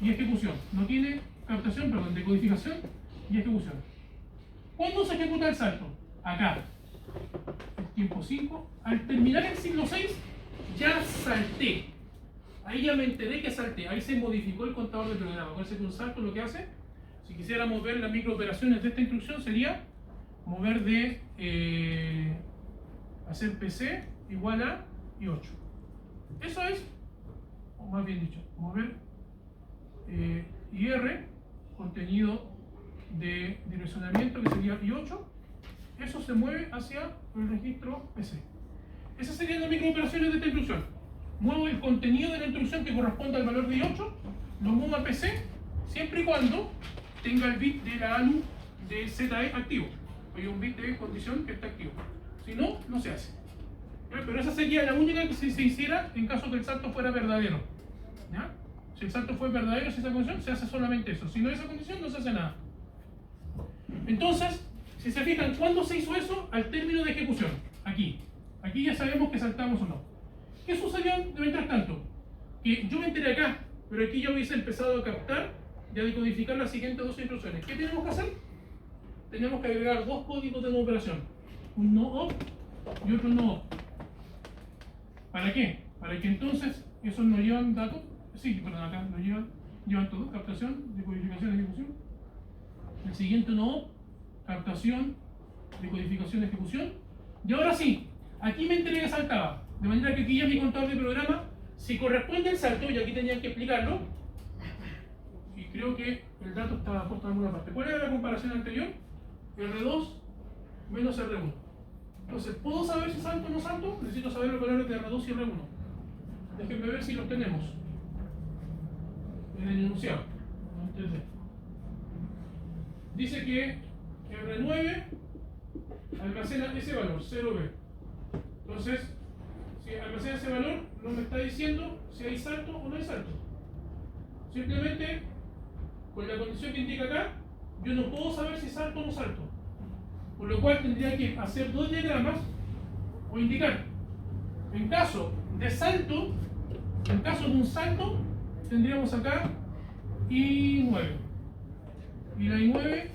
y ejecución. No tiene captación, perdón, decodificación y ejecución. ¿Cuándo se ejecuta el salto? Acá. El tiempo 5. Al terminar el ciclo 6, ya salté. Ahí ya me enteré que salté. Ahí se modificó el contador de programa. Acuérdense que un salto lo que hace, si quisiéramos ver las microoperaciones de esta instrucción, sería mover de hacer PC igual a I8. Eso es, o más bien dicho, mover IR, contenido de direccionamiento que sería I8, eso se mueve hacia el registro PC. Esas serían las microoperaciones de esta instrucción. Muevo el contenido de la instrucción que corresponde al valor de I8, lo muevo a PC, siempre y cuando tenga el bit de la ALU de ZE activo. Hay un bit de condición que está activo. Si no, no se hace. ¿Ya? Pero esa sería la única que se hiciera en caso que el salto fuera verdadero. ¿Ya? Si el salto fue verdadero, si esa condición, se hace solamente eso. Si no hay esa condición, no se hace nada. Entonces, si se fijan, ¿cuándo se hizo eso? Al término de ejecución. Aquí. Aquí ya sabemos que saltamos o no. ¿Qué sucedió de mientras tanto? Que yo me enteré acá, pero aquí ya hubiese empezado a captar y a decodificar las siguientes dos instrucciones. ¿Qué tenemos que hacer? Tenemos que agregar dos códigos de no operación. Un no op y otro no op. ¿Para qué? Para que entonces esos no llevan datos. Sí, perdón, acá lo llevan todo. Captación, decodificación, ejecución. El siguiente no op, captación, decodificación, ejecución. Y ahora sí, aquí me enteré que saltaba. De manera que aquí ya mi contador de programa, si corresponde el salto, y aquí tenían que explicarlo, y creo que el dato estaba puesto en alguna parte. ¿Cuál era la comparación anterior? R2 menos R1. Entonces, ¿puedo saber si salto o no salto? Necesito saber los valores de R2 y R1. Déjenme ver si los tenemos en el enunciado. Dice que R9 almacena ese valor, 0B. Entonces, si almacena ese valor, no me está diciendo si hay salto o no hay salto. Simplemente, con la condición que indica acá, yo no puedo saber si salto o no salto. Por lo cual tendría que hacer dos diagramas o indicar. En caso de salto, en caso de un salto, tendríamos acá I9. Y la I9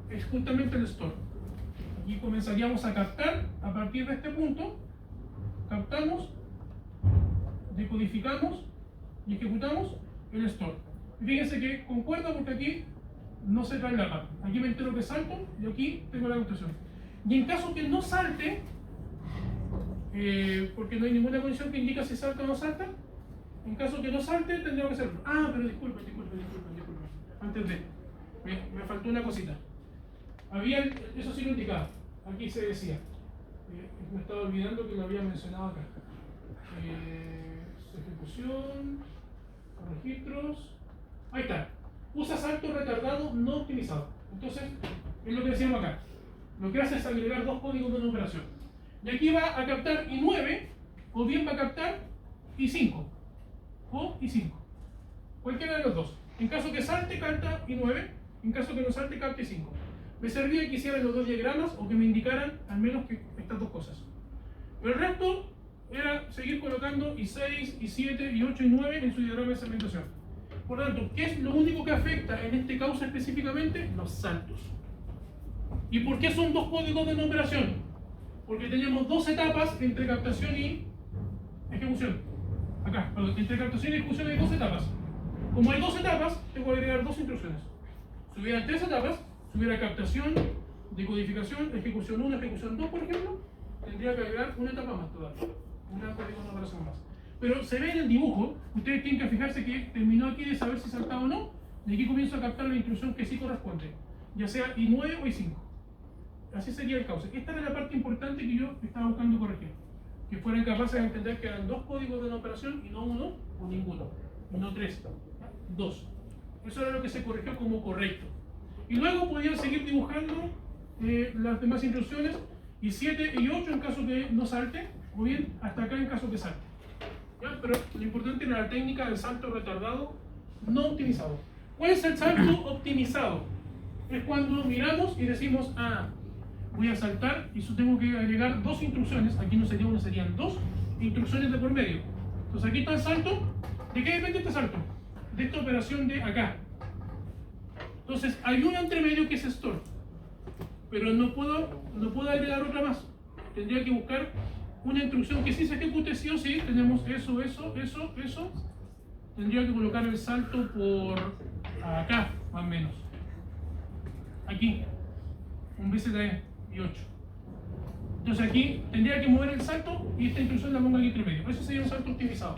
es justamente el store. Aquí comenzaríamos a captar a partir de este punto. Captamos, decodificamos y ejecutamos el store. Y fíjense que concuerda porque aquí no se traslapa. Aquí me entero que salto y aquí tengo la construcción. Y en caso que no salte, porque no hay ninguna condición que indica si salta o no salta, en caso que no salte tendría que hacerlo. Ah, pero disculpen. Antes de, me faltó una cosita. Eso sí lo indicaba. Aquí se decía. Me estaba olvidando que lo había mencionado acá. Ejecución, registros. Ahí está. Usa salto retardado no optimizado. Entonces, es lo que decíamos acá. Lo que hace es agregar dos códigos de una operación. Y aquí va a captar I9, o bien va a captar I5, o I5. Cualquiera de los dos. En caso que salte, capta I9. En caso que no salte, capta I5. Me servía que hicieran los dos diagramas o que me indicaran al menos que estas dos cosas. Pero el resto era seguir colocando I6, I7, I8 y I9 en su diagrama de segmentación. Por lo tanto, ¿qué es lo único que afecta en este caso específicamente? Los saltos. ¿Y por qué son dos códigos de una operación? Porque tenemos dos etapas entre captación y ejecución. Acá, perdón, entre captación y ejecución hay dos etapas. Como hay dos etapas, tengo que agregar dos instrucciones. Si hubieran tres etapas, si hubiera captación, decodificación, ejecución 1, ejecución 2, por ejemplo, tendría que agregar una etapa más todavía. Una código de una operación más. Pero se ve en el dibujo, ustedes tienen que fijarse que terminó aquí de saber si saltaba o no, y aquí comienzo a captar la instrucción que sí corresponde, ya sea I9 o I5. Así sería el cauce. Esta era la parte importante que yo estaba buscando corregir. Que fueran capaces de entender que eran dos códigos de una operación y no uno o ninguno. Y no tres. Dos. Eso era lo que se corrigió como correcto. Y luego podían seguir dibujando las demás instrucciones, y 7 y 8 en caso que no salte, o bien hasta acá en caso que salte. ¿Ya? Pero lo importante era la técnica del salto retardado no optimizado. ¿Cuál es el salto optimizado? Es cuando miramos y decimos, voy a saltar y tengo que agregar dos instrucciones. Aquí no sería una, serían dos instrucciones de por medio. Entonces aquí está el salto. ¿De qué depende este salto? De esta operación de acá. Entonces hay una entre medio que es store, pero no puedo agregar otra más. Tendría que buscar una instrucción que sí se ejecute sí o sí. Tenemos eso. Tendría que colocar el salto por acá, más o menos. Aquí, un BZE y 8. Entonces aquí tendría que mover el salto y esta instrucción la pongo aquí entre medio. Eso sería un salto optimizado.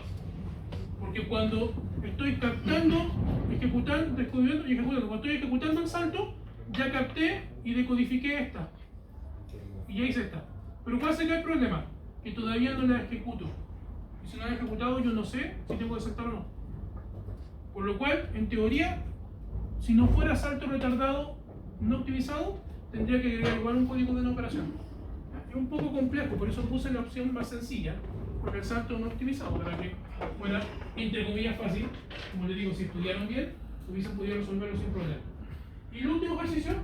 Porque cuando estoy captando, ejecutando, descubriendo y ejecutando, cuando estoy ejecutando el salto, ya capté y decodifiqué esta. Y ya hice esta. Pero ¿cuál sería el problema? Que todavía no la ejecuto. Y si no la he ejecutado, yo no sé si tengo que saltar o no. Por lo cual, en teoría, si no fuera salto retardado no optimizado, tendría que agregar igual un código de una operación. Es un poco complejo, por eso puse la opción más sencilla, porque el salto no optimizado, para que fuera, entre comillas, fácil. Como les digo, si estudiaron bien, hubiesen podido resolverlo sin problema. Y el último ejercicio,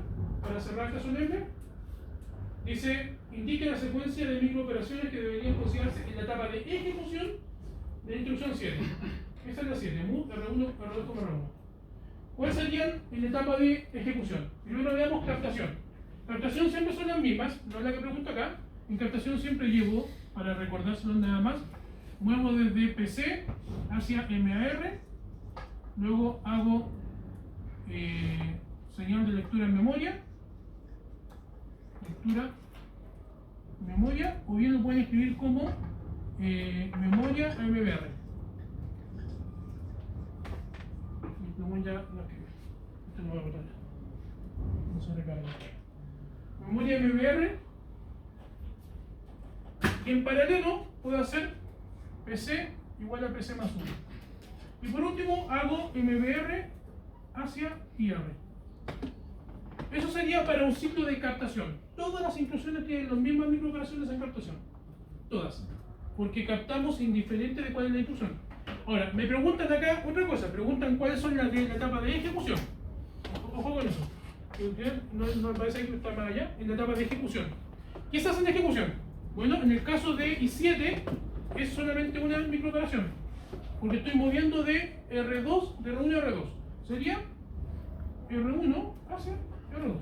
para cerrar esta solemne, dice, indique la secuencia de microoperaciones que deberían considerarse en la etapa de ejecución de la instrucción 7. Esa es la 7, move R1, R2, R1. ¿Cuáles serían en la etapa de ejecución? Primero veamos captación. Captación siempre son las mismas, no es la que pregunto acá. En captación siempre llevo, para recordárselo nada más, muevo desde PC hacia MAR, luego hago señal de lectura en memoria, o bien lo pueden escribir como memoria a MBR. Ya no escribe. Esto no va a botar. No se recarga. Memoria MBR. Y en paralelo puedo hacer PC igual a PC más 1. Y por último hago MBR hacia IR. Eso sería para un ciclo de captación. Todas las instrucciones tienen las mismas microoperaciones en captación. Todas. Porque captamos indiferente de cuál es la instrucción. Ahora, me preguntan acá otra cosa. Preguntan cuáles son las de la etapa de ejecución. Ojo con eso. no me parece que está más allá, en la etapa de ejecución. ¿Qué se hace en ejecución? Bueno, en el caso de I7 es solamente una microoperación, porque estoy moviendo de R2, de R1 a R2. Sería R1 hacia R2.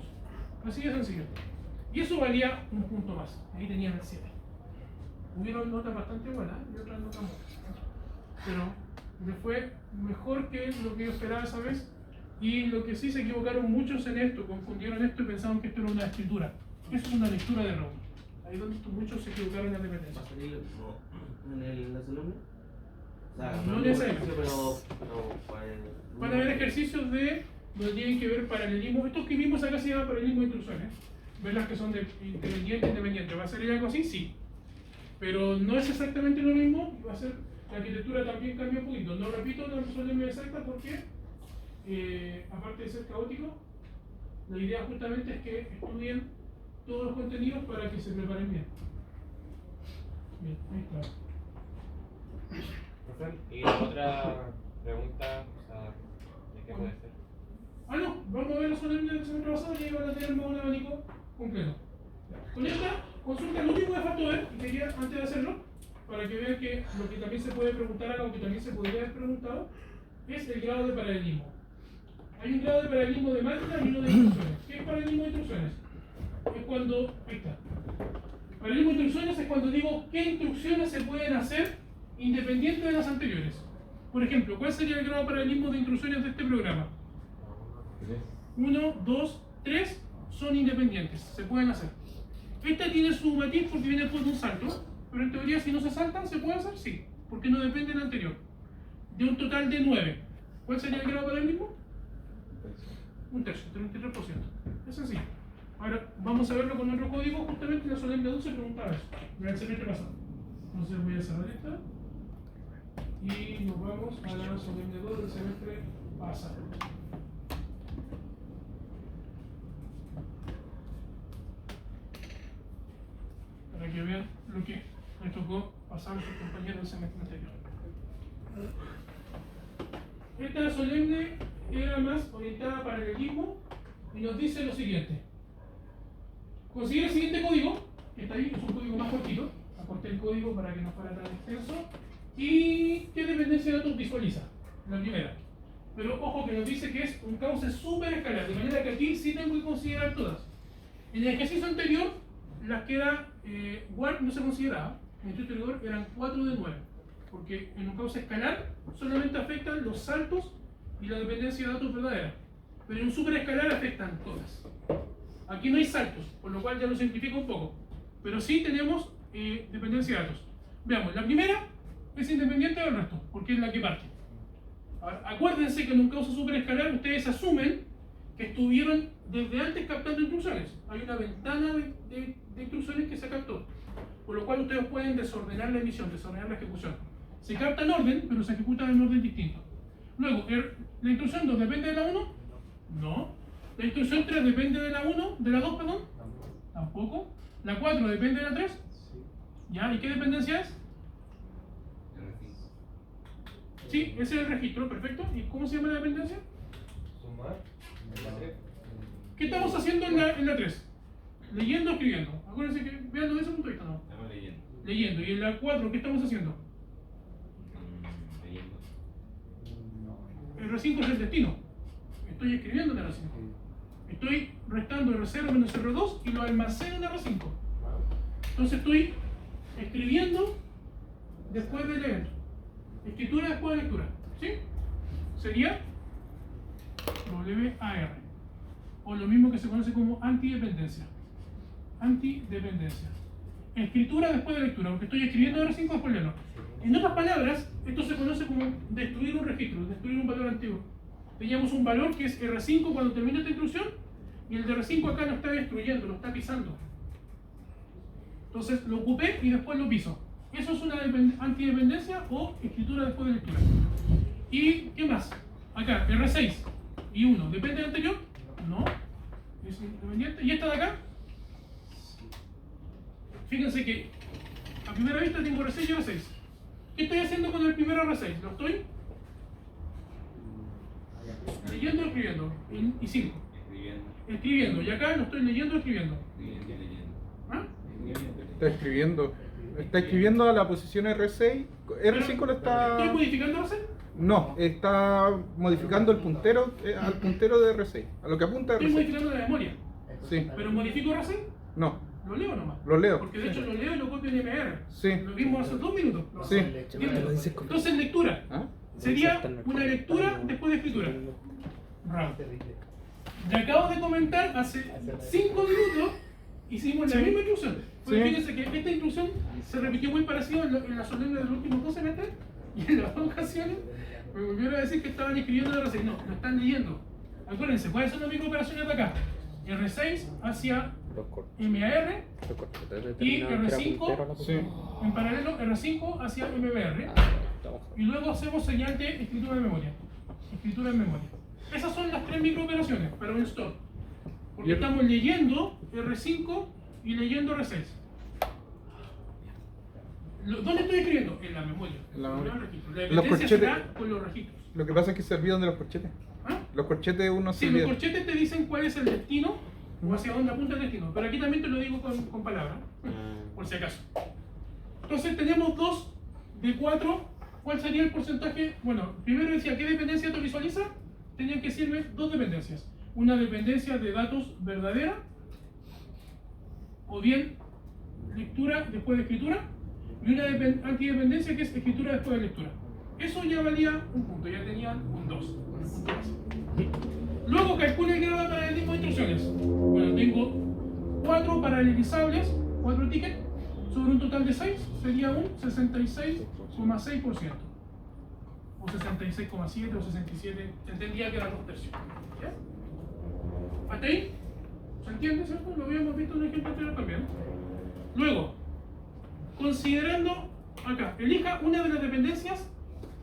Así de sencillo. Y eso valía un punto más. Ahí tenían el 7. Hubieron notas bastante buenas y otras notas malas. Pero me fue mejor que lo que yo esperaba esa vez. Y lo que sí se equivocaron muchos en esto, confundieron esto y pensaban que esto era una escritura. Eso es una lectura de ROM. Ahí donde muchos se equivocaron en la dependencia. ¿Va a salir en la columna? O sea, No no necesariamente. pero Van a haber ejercicios de donde tienen que ver paralelismo. Estos que vimos acá se llama paralelismo de instrucciones. Ver las que son de independiente. ¿Va a salir algo así? Sí. Pero no es exactamente lo mismo. Va a ser, la arquitectura también cambia un poquito. No repito la solemnidad exacta porque, aparte de ser caótico, la idea justamente es que estudien todos los contenidos para que se preparen bien. Bien, ahí está. Y la otra pregunta, o sea, ¿de qué puede ser? Ah, no, vamos a ver la solemnidad del semestre pasado y ahí van a tener más un abanico completo. Con esta consulta, lo único que faltó ver, y quería antes de hacerlo, para que vean que lo que también se puede preguntar acá, o que también se podría haber preguntado, es el grado de paralelismo. Hay un grado de paralelismo de máquina y uno de instrucciones. ¿Qué es paralelismo de instrucciones? Es cuando, ahí está. Paralelismo de instrucciones es cuando digo qué instrucciones se pueden hacer independientes de las anteriores. Por ejemplo, ¿cuál sería el grado de paralelismo de instrucciones de este programa? 1, 2, 3 son independientes, se pueden hacer. Esta tiene su matiz porque viene después de un salto, pero en teoría si no se saltan, ¿se puede hacer? Sí, porque no depende del anterior. De un total de 9. ¿Cuál sería el grado de paralelismo? Un tercio, 33%. Es sencillo. Ahora vamos a verlo con otro código, justamente en la solemnidad 2 se preguntaba eso, en el semestre pasado. Entonces voy a cerrar esta y nos vamos a la solemnidad 2 del semestre pasado. Para que vean lo que me tocó pasar a sus compañeros del semestre anterior. Esta solemne era más orientada a paralelismo y nos dice lo siguiente. Consigue el siguiente código, que está ahí, es un código más cortito. Acorté el código para que no fuera tan extenso. ¿Y qué dependencia de datos visualiza? La primera. Pero ojo que nos dice que es un cauce súper escalar, de manera que aquí sí tengo que considerar todas. En el ejercicio anterior, las que era WARP no se consideraba. En el ejercicio anterior eran 4 de 9. Porque en un cauce escalar solamente afectan los saltos y la dependencia de datos verdadera. Pero en un superescalar afectan todas. Aquí no hay saltos, por lo cual ya lo simplifico un poco. Pero sí tenemos dependencia de datos. Veamos, la primera es independiente del resto, porque es la que parte. Ahora, acuérdense que en un cauce superescalar ustedes asumen que estuvieron desde antes captando instrucciones. Hay una ventana de instrucciones que se captó, por lo cual ustedes pueden desordenar la emisión, desordenar la ejecución. Se capta en orden, pero se ejecuta en orden distinto. Luego, ¿la instrucción 2 depende de la 1? No. ¿La instrucción 3 depende de la 1? ¿De la 2, perdón? Tampoco. ¿La 4 depende de la 3? ¿Ya? ¿Y qué dependencia es? Sí, ese es el registro, perfecto. ¿Y cómo se llama la dependencia? Sumar. ¿Qué estamos haciendo en la 3? Leyendo o escribiendo. Acuérdense que vean desde ese punto de vista, ¿no? Estamos leyendo. Leyendo. ¿Y en la 4 qué estamos haciendo? Leyendo. R5 es el destino. Estoy escribiendo en R5. Estoy restando R0 menos R2 y lo almaceno en R5. Entonces estoy escribiendo después del evento. Escritura después de lectura. ¿Sí? Sería WAR. O lo mismo que se conoce como antidependencia. Antidependencia. Escritura después de lectura, porque estoy escribiendo R5 después leo. En otras palabras, esto se conoce como destruir un registro, destruir un valor antiguo. Teníamos un valor que es R5 cuando termina esta instrucción, y el de R5 acá lo está destruyendo, lo está pisando. Entonces lo ocupé y después lo piso. Eso es una antidependencia o escritura después de lectura. ¿Y qué más? Acá, R6 y 1, ¿depende del anterior? No, es independiente. ¿Y esta de acá? Fíjense que a primera vista tengo R6 y R6. ¿Qué estoy haciendo con el primer R6? Lo estoy leyendo o escribiendo. Y 5. Escribiendo. escribiendo. Y acá no estoy leyendo, escribiendo. ¿Ah? Está escribiendo a la posición R6. R5 lo está. ¿Estoy modificando R6? No, está modificando el puntero al puntero de R6. A lo que apunta Estoy R6. modificando la memoria. Sí. ¿Pero modifico R6? No, Lo leo nomás. lo leo. Porque de hecho lo leo y lo copio en MR. Sí. Lo vimos hace 2 minutos. Sí. Entonces lectura. ¿Ah? Sería una lectura después de escritura. Bravo. Le acabo de comentar hace 5 minutos, hicimos la misma instrucción. Porque Sí. fíjense que esta instrucción se repitió muy parecido en la solemne de los últimos 12 meses y en las dos ocasiones me volvieron a decir que estaban escribiendo de R6. No, lo están leyendo. Acuérdense, ¿cuáles son las microoperaciones de acá? R6 hacia MAR y R5 Sí. en paralelo R5 hacia MBR. Y luego hacemos señal de escritura de memoria. Escritura en memoria. Esas son las 3 microoperaciones para un stop. Porque Bien. estamos leyendo R5 y leyendo R6. ¿Dónde estoy escribiendo? En la memoria. En la memoria. En los registros. La Los dependencia corchetes. será con los registros. Lo que pasa es que se olvidan de los corchetes. ¿Ah? Los corchetes uno se Sí, los olvida. corchetes te dicen cuál es el destino o hacia dónde apunta el destino. Pero aquí también te lo digo con palabras, por si acaso. Entonces tenemos 2 de 4. ¿Cuál sería el porcentaje? Bueno, primero decía, ¿qué dependencia te visualiza? Tenían que decirme 2 dependencias. Una dependencia de datos verdadera, o bien lectura después de escritura, y una antidependencia que es escritura después de lectura. Eso ya valía un punto, ya tenían un 2. Luego calcula el grado de paralelismo de instrucciones. Bueno, tengo 4 paralelizables, 4 tickets, sobre un total de 6, sería un 66,6%. O 66,7 o 67, entendía que eran 2/3. ¿Ya? ¿Hasta ahí? ¿Se entiende, cierto? Lo habíamos visto en el ejemplo anterior también. Luego, considerando acá, elija una de las dependencias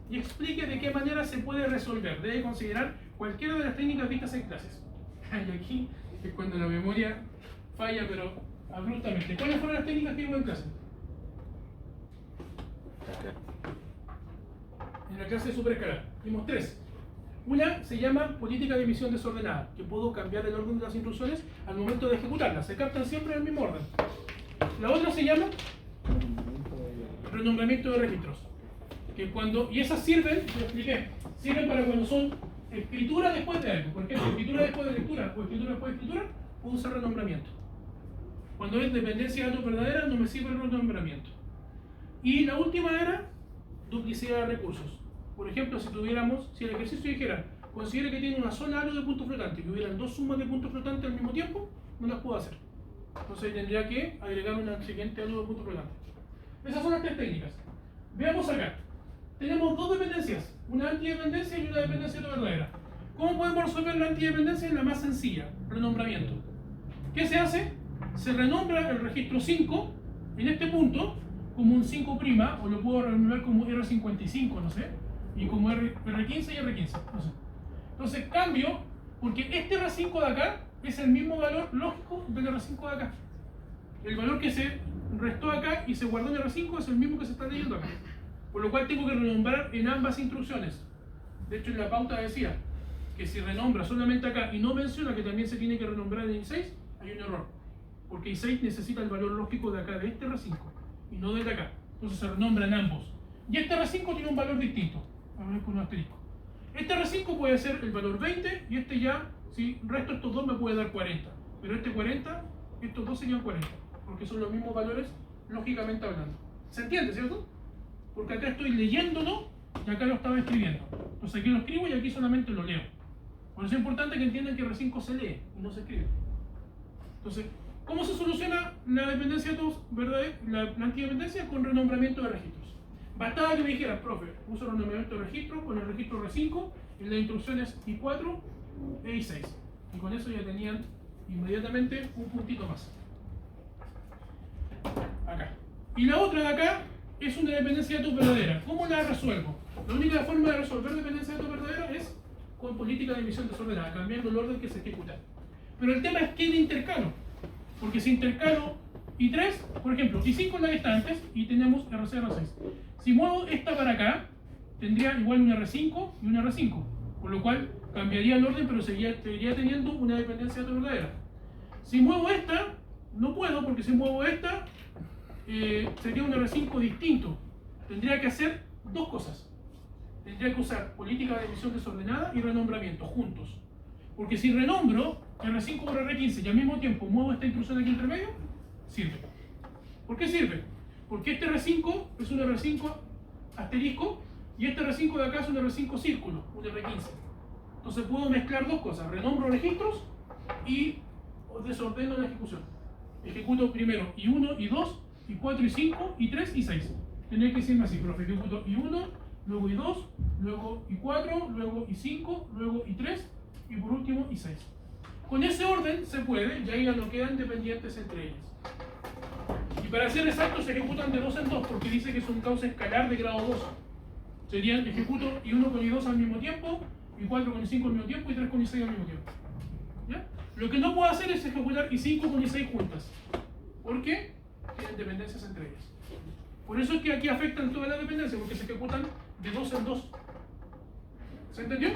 y explique de qué manera se puede resolver. Debe considerar cualquiera de las técnicas vistas en clases. Y aquí es cuando la memoria falla, pero abruptamente. ¿Cuáles fueron las técnicas que vimos en clase? En la clase de superescalar vimos 3. Una se llama política de emisión desordenada, que puedo cambiar el orden de las instrucciones al momento de ejecutarlas. Se captan siempre en el mismo orden. La otra se llama renombramiento de registros. Que cuando, y esas sirven, lo expliqué, sirven para cuando son escritura después de algo. Por ejemplo, escritura después de lectura o escritura después de escritura, puedo usar renombramiento. Cuando es dependencia de datos verdadera, no me sirve el renombramiento. Y la última era duplicidad de recursos. Por ejemplo, si el ejercicio dijera, considere que tiene una sola halo de puntos flotantes y hubieran 2 sumas de puntos flotantes al mismo tiempo, no las puedo hacer. Entonces tendría que agregar una siguiente halo de puntos flotantes. Esas son las 3 técnicas. Veamos acá. Tenemos 2 dependencias, una antidependencia y una dependencia no verdadera. ¿Cómo podemos resolver la antidependencia? Es la más sencilla, renombramiento. ¿Qué se hace? Se renombra el registro 5 en este punto como un 5', o lo puedo renombrar como R55, no sé, y como R15 y R15, no sé. Entonces cambio, porque este R5 de acá es el mismo valor lógico del R5 de acá. El valor que se restó acá y se guardó en R5 es el mismo que se está leyendo acá. Por lo cual tengo que renombrar en ambas instrucciones. De hecho, en la pauta decía que si renombra solamente acá y no menciona que también se tiene que renombrar en I6, hay un error. Porque I6 necesita el valor lógico de acá, de este R5, y no del de acá. Entonces se renombran ambos. Y este R5 tiene un valor distinto. A ver con un asterisco. Este R5 puede ser el valor 20 y este ya, si resto estos dos me puede dar 40. Pero este 40, estos dos serían 40. Porque son los mismos valores lógicamente hablando. ¿Se entiende, cierto? Porque acá estoy leyéndolo y acá lo estaba escribiendo. Entonces aquí lo escribo y aquí solamente lo leo. Por eso es importante que entiendan que R5 se lee y no se escribe. Entonces, ¿cómo se soluciona la dependencia de datos, verdad? La antidependencia con renombramiento de registros. Bastaba que me dijeras, profe, uso renombramiento de registro con el registro R5 en las instrucciones I4 e I6. Y con eso ya tenían inmediatamente un puntito más. Acá. Y la otra de acá es una dependencia de datos verdadera. ¿Cómo la resuelvo? La única forma de resolver dependencia de datos verdadera es con política de emisión desordenada, cambiando el orden que se ejecuta. Pero el tema es que le intercalo. Porque si intercalo I3, por ejemplo, I5 es la que está antes y tenemos R6, R6. Si muevo esta para acá, tendría igual un R5 y un R5. Por lo cual Cambiaría el orden, pero seguiría teniendo una dependencia de verdadera. Si muevo esta, no puedo, porque si muevo esta, sería un R5 distinto. Tendría que hacer dos cosas. Tendría que usar política de emisión desordenada y renombramiento juntos. Porque si renombro R5 por R15 y al mismo tiempo muevo esta intrusión aquí entre medio, sirve. ¿Por qué sirve? Porque este R5 es un R5 asterisco y este R5 de acá es un R5 círculo, un R15. Entonces puedo mezclar dos cosas, renombro registros y desordeno la ejecución. Ejecuto primero I1, I2, I4, I5, I3, I6. Tendría que decirme así, profe, ejecuto I1, luego I2, luego I4, luego I5, luego I3 y por último I6. Con ese orden se puede, y ahí ya no quedan dependientes entre ellas. Y para ser exactos se ejecutan de 2 en 2 porque dice que es un cauce escalar de grado 2. Serían, ejecuto I1 con I2 al mismo tiempo, I4 con I5 al mismo tiempo y I3 con I6 al mismo tiempo. ¿Ya? Lo que no puedo hacer es ejecutar I5 con I6 juntas. ¿Por qué? Tienen dependencias entre ellas. Por eso es que aquí afectan todas las dependencias, porque se ejecutan de 2 en 2. ¿Se entendió?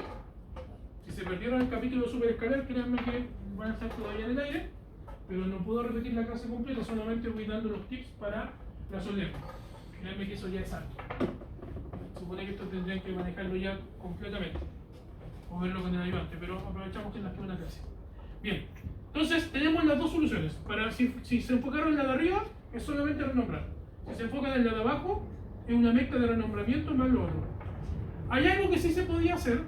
Si se perdieron el capítulo superescalar, créanme que van a estar todavía en el aire, pero no puedo repetir la clase completa, solamente voy dando los tips para resolverlo. Créanme que eso ya es alto. Supone que esto tendrían que manejarlo ya completamente, o verlo con el ayudante, pero aprovechamos que las queda una clase. Bien, entonces tenemos las dos soluciones. Para si se enfocaron en la de arriba, es solamente renombrar. Si se enfocan en la de abajo, es una mezcla de renombramiento más lo otro. Hay algo que sí se podía hacer.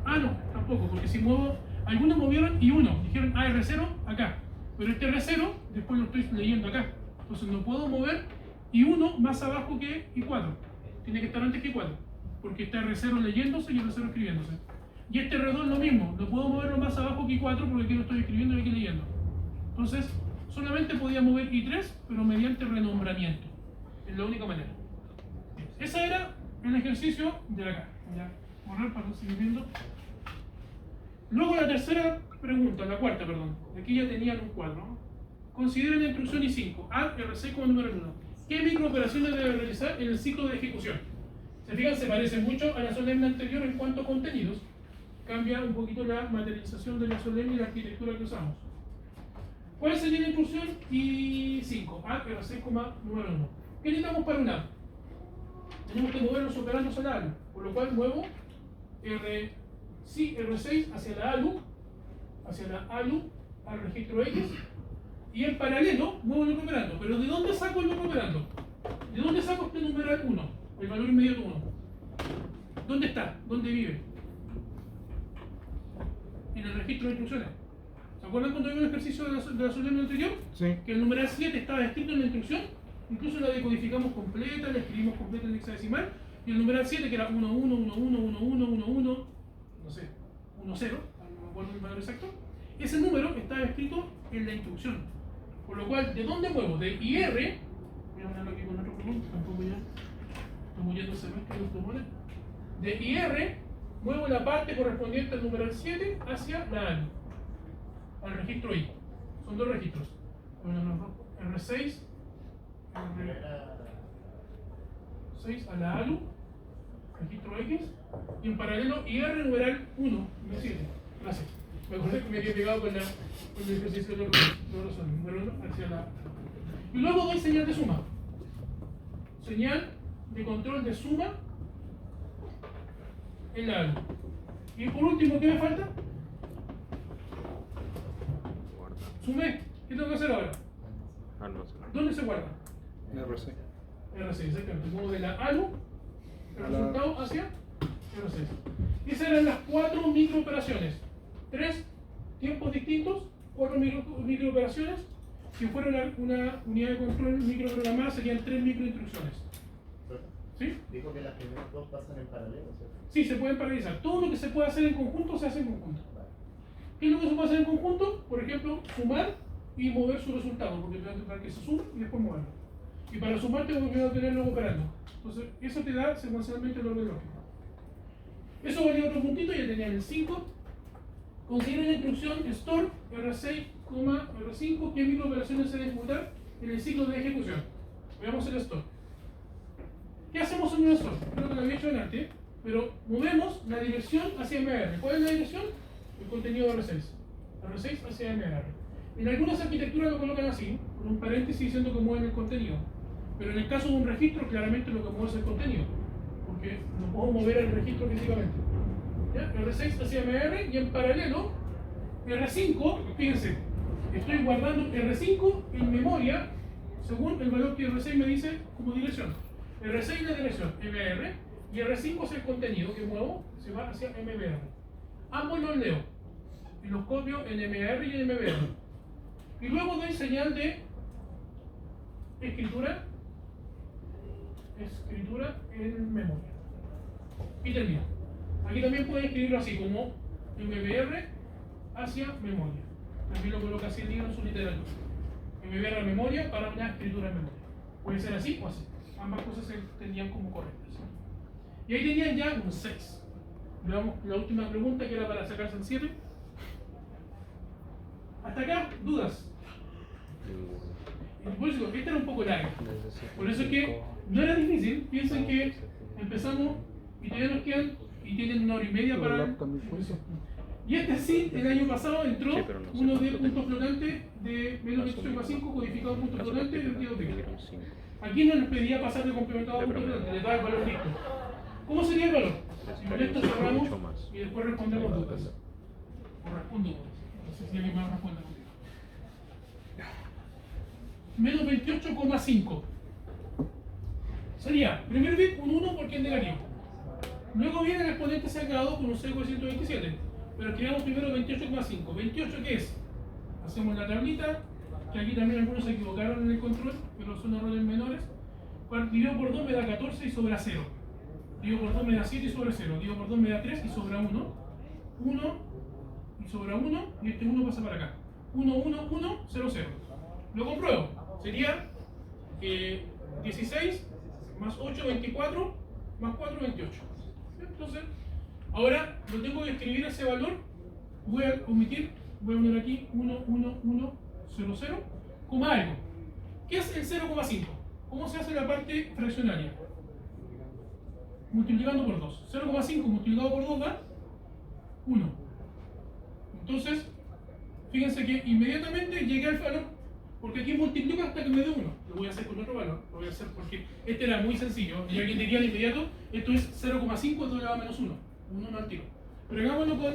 Ah, no, tampoco, porque si muevo. Algunos movieron I1, dijeron R0 acá. Pero este R0 después lo estoy leyendo acá. Entonces no puedo mover I1 más abajo que I4. Tiene que estar antes que I4. Porque está R0 leyéndose y R0 escribiéndose. Y este R2 lo mismo. No puedo moverlo más abajo que I4 porque aquí lo estoy escribiendo y aquí leyendo. Entonces solamente podía mover I3, pero mediante renombramiento. Es la única manera. Ese era el ejercicio de acá. Ya, borrar para no seguir viendo. Luego la tercera pregunta, la cuarta, perdón. Aquí ya tenían un cuadro, ¿no? Consideren la instrucción I5, add R6 como número 1. ¿Qué microoperaciones debe realizar en el ciclo de ejecución? Se fijan, se parece mucho a la solemne anterior en cuanto a contenidos. Cambia un poquito la materialización de la solemne y la arquitectura que usamos. ¿Cuál sería la instrucción I5? Add R6, número 1. ¿Qué necesitamos para un add? Tenemos que mover los operandos a la ALU, por lo cual muevo R6 hacia la ALU al registro X, y en paralelo muevo el otro operando. Pero ¿de dónde saco el otro operando? ¿De dónde saco este numeral 1? El valor inmediato 1. ¿Dónde está? ¿Dónde vive? En el registro de instrucciones. ¿Se acuerdan cuando vimos el ejercicio de la solemne anterior? Sí. Que el numeral 7 estaba escrito en la instrucción, incluso la decodificamos completa, la escribimos completa en hexadecimal, y el numeral 7, que era 1, 1, 1, 1, 1, 1, 1, 1, no sé, 1, 0, no me acuerdo el valor exacto, ese número estaba escrito en la instrucción. Por lo cual, ¿de dónde muevo? De IR, voy a ponerlo aquí con otro plumón, tampoco ya estamos yendo el semestre de los plumones. De IR, muevo la parte correspondiente al numeral 7 hacia la ALU, al registro I. Son dos registros. R6, R6 a la ALU, registro X, y en paralelo IR numeral 1, no 7. Gracias. Me acordé que me había pegado con el ejercicio de los número 1 hacia la. Y luego doy señal de suma. Señal de control de suma en la ALU. Y por último, ¿qué me falta? Sumé. ¿Qué tengo que hacer ahora? Almacenar. ¿Dónde se guarda? R6. R6, exactamente. Muevo de la ALU el resultado hacia R6. Esas eran las 4 microoperaciones. 3 tiempos distintos, 4 microoperaciones. Si fuera una unidad de control microprogramada, serían 3 microinstrucciones. ¿Sí? Dijo que las primeras dos pasan en paralelo, ¿cierto? Sí, se pueden paralizar. Todo lo que se puede hacer en conjunto se hace en conjunto. ¿Qué es lo que se puede hacer en conjunto? Por ejemplo, sumar y mover su resultado, porque tengo que tratar que se sume y después moverlo. Y para sumar tengo que tenerlo operando. Entonces, eso te da secuencialmente el orden lógico. Eso valía otro puntito, ya tenían el 5. Consideren la instrucción store R6, R5, qué microoperaciones se deben ejecutar en el ciclo de ejecución. Veamos el store. ¿Qué hacemos en un store? Creo que lo había hecho delante. pero movemos la dirección hacia MR. ¿Cuál es la dirección? El contenido de R6. R6 hacia MR. En algunas arquitecturas lo colocan así, con un paréntesis diciendo que mueven el contenido. Pero en el caso de un registro, claramente lo que mueve es el contenido, porque no puedo mover el registro físicamente. ¿Ya? R6 hacia MR y en paralelo, R5, fíjense, estoy guardando R5 en memoria según el valor que R6 me dice como dirección. R6 es la dirección, MR, y R5 es el contenido que muevo, se va hacia MBR. Ambos los leo y los copio en MR y en MBR. Y luego doy señal de escritura en memoria. Y termino. Aquí también pueden escribirlo así, como MBR hacia memoria. También lo coloca así el libro en su literatura. MBR a memoria para una escritura en memoria. Puede ser así o así. Ambas cosas se tenían como correctas. Y ahí tenían ya un 6. Veamos la última pregunta, que era para sacarse el 7. Hasta acá, dudas. Por eso, esta era un poco larga. Por eso es que no era difícil. Piensen que empezamos y todavía nos quedan y tienen 1 hora y media para el curso. Y este sí, el año pasado entró uno de puntos flotantes de menos 28,5 codificado en puntos flotantes de sentido técnico. Aquí no nos pedía pasar de complementado a puntos flotantes, le daba el valor listo. ¿Cómo sería el valor? Si con esto cerramos y después respondemos dudas. O respondo dudas. No sé si alguien más responde. Menos 28,5. Sería, primer bit, un 1 porque es negativo. Luego viene el exponente sagrado con un sesgo de 127. Pero escribamos primero 28,5. ¿28 qué es? Hacemos la tablita, que aquí también algunos se equivocaron en el control, pero son errores menores. Dividido por 2 me da 14 y sobra 0. Dividido por 2 me da 7 y sobra 0. Dividido por 2 me da 3 y sobra 1. 1 y sobra 1, y este 1 pasa para acá. 1, 1, 1, 0, 0. Lo compruebo. Sería 16 más 8, 24, más 4, 28. Entonces, ahora lo tengo que escribir ese valor. Voy a omitir, voy a poner aquí 1, 1, 1, 0, 0, coma algo. ¿Qué es el 0,5? ¿Cómo se hace la parte fraccionaria? Multiplicando por 2. 0,5 multiplicado por 2 da 1. Entonces, fíjense que inmediatamente llegué al valor, porque aquí multiplico hasta que me dé 1. Lo voy a hacer con otro valor. Lo voy a hacer porque este era muy sencillo. Y alguien diría de inmediato, esto es 0,5, esto le da menos 1. 1 no al tiro. Pero hagámoslo con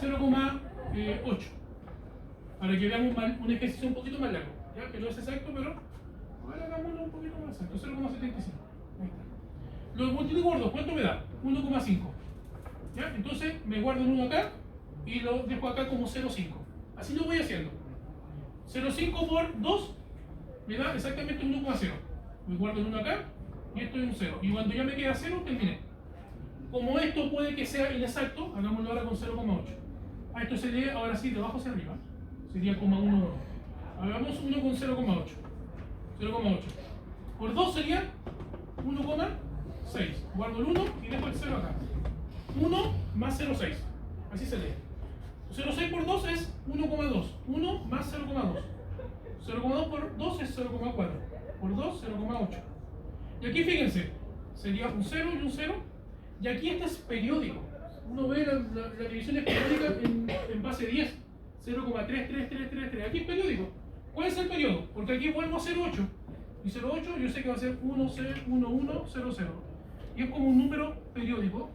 0,8. Para que veamos un ejercicio un poquito más largo. ¿Ya? Que no es exacto, pero ahora hagámoslo un poquito más exacto. 0,75. Ahí está. Lo multiplico por 2. ¿Cuánto me da? 1,5. ¿Ya? Entonces me guardo el 1 acá y lo dejo acá como 0,5. Así lo voy haciendo. 0,5 por 2 me da exactamente 1,0. Me guardo el 1 acá y esto es un 0. Y cuando ya me queda 0, terminé. Como esto puede que sea inexacto, hagámoslo ahora con 0,8. A esto se lee ahora sí de abajo hacia arriba. Sería 0,11. Hagamos 1 con 0,8. 0,8. Por 2 sería 1,6. Guardo el 1 y dejo el 0 acá. 1 más 0,6. Así se lee. 0,6 por 2 es 1,2. 1 más 0,2. 0,2 por 2 es 0,4. Por 2, 0,8. Y aquí fíjense, sería un 0 y un 0. Y aquí este es periódico. Uno ve la división es periódica en base 10. 0,33333. Aquí es periódico. ¿Cuál es el periodo? Porque aquí vuelvo a 0,8. Y 0,8 yo sé que va a ser 1, 0, 1, 1, 0, 0. Y es como un número periódico.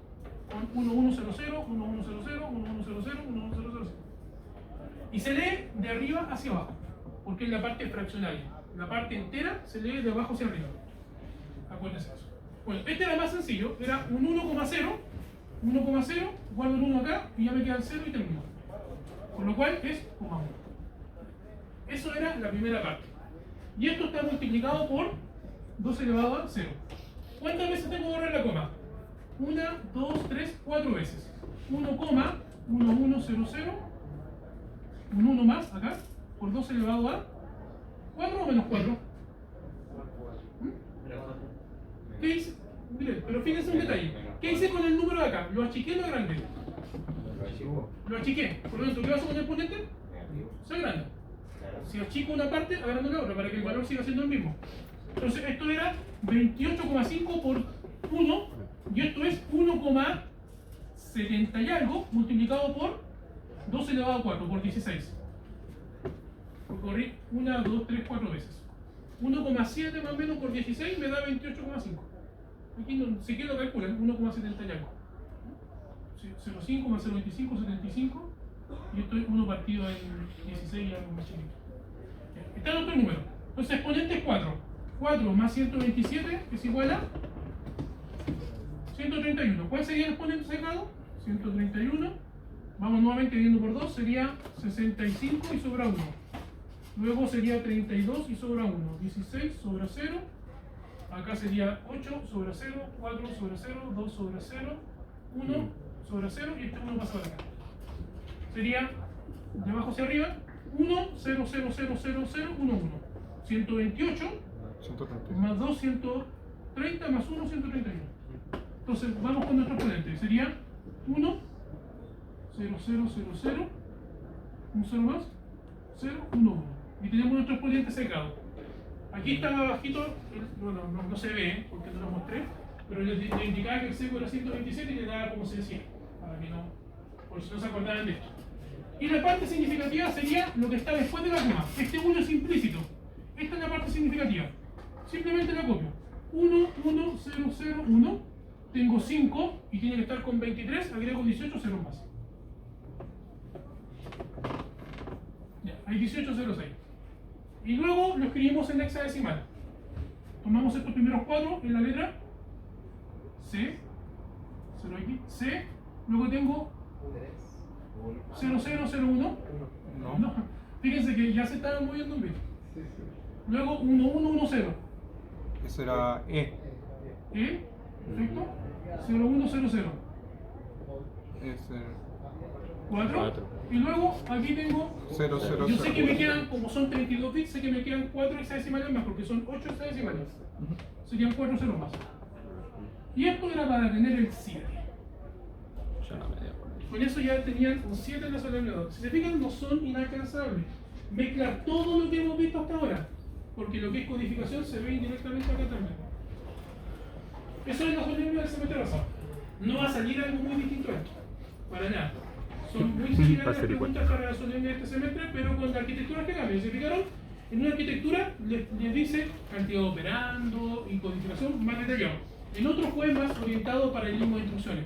Con 1100, 1100, 1100, 1100. Y se lee de arriba hacia abajo, porque es la parte fraccionaria. La parte entera se lee de abajo hacia arriba. Acuérdense eso. Bueno, este era más sencillo, era un 1,0, guardo el 1 acá y ya me queda el 0 y termino. Con lo cual es 1. Eso era la primera parte. Y esto está multiplicado por 2 elevado a 0. ¿Cuántas veces tengo que borrar la coma? 1, 2, 3, 4 veces. 1, 1, 0, 0. Un 1 más acá, por 2 elevado a 4 o menos 4. ¿Qué hice? Mire, pero fíjense un detalle. ¿Qué hice con el número de acá? ¿Lo achiqué o lo agrandé? Lo achiqué. Por lo tanto, ¿qué vas a poner exponente? Se agranda. Si achico una parte, agrando la otra para que el valor siga siendo el mismo. Entonces, esto era 28,5 por 1 Y esto es 1,70 y algo multiplicado por 2 elevado a 4, por 16. Lo corrí 1, 2, 3, 4 veces. 1,7 más o menos por 16 me da 28,5. Aquí no sé qué lo calculan, 1,70 y algo. 0,5 más 0,25, 75. Y esto es 1 partido en 16 y algo más chiquito. Está el otro número. Entonces, exponente es 4. 4 más 127 es igual a 131. ¿Cuál sería el exponente sacado? 131. Vamos nuevamente dividiendo por 2, sería 65 y sobra 1. Luego sería 32 y sobra 1. 16 sobra 0. Acá sería 8 sobre 0, 4 sobre 0, 2 sobre 0, 1 sobre 0 y este 1 pasa para acá. Sería de abajo hacia arriba 1, 0, 0, 0, 0, 0, 1, 1. 128 más 2, 130 más 1, 131. Entonces vamos con nuestro exponente. Sería 1, 0, 0, 0, 0, un 0 más, 0, 1, 1. Y tenemos nuestro exponente secado. Aquí estaba abajito, bueno, no se ve porque no lo mostré, pero le indicaba que el seco era 127 y le daba como se decía, para que no, por si no se acordaban de esto. Y la parte significativa sería lo que está después de la coma. Este 1 es implícito. Esta es la parte significativa. Simplemente la copio. 1, 1, 0, 0, 1. Tengo 5 y tiene que estar con 23, agrego 18 ceros más. Ya, hay 18 ceros ahí. Y luego lo escribimos en hexadecimal. Tomamos estos primeros 4 en la letra C, 0 aquí, C, luego tengo 0001. No. Fíjense que ya se estaban moviendo un bit. Luego 1110. Eso era E. ¿E? ¿Perfecto? 0100. Ese. 4. Y luego aquí tengo. 0, 0, Yo sé que 0. me quedan, como son 32 bits, sé que me quedan 4 hexadecimales más, porque son 8 hexadecimales. Serían 4 ceros más. Y esto era para tener el 7. Con eso ya tenían un 7 en la solemnidad. Si se fijan, no son inalcanzables. Mezclar todo lo que hemos visto hasta ahora, porque lo que es codificación se ve indirectamente acá también. Eso es la solemnidad del semestre pasado. No va a salir algo muy distinto a esto, para nada. Son muy similares las preguntas para la solemnidad de este semestre, pero con la arquitectura que cambia. ¿Se fijaron? En una arquitectura les dice cantidad de operando y codificación más detallado. En otro fue más orientado para el mismo de instrucciones.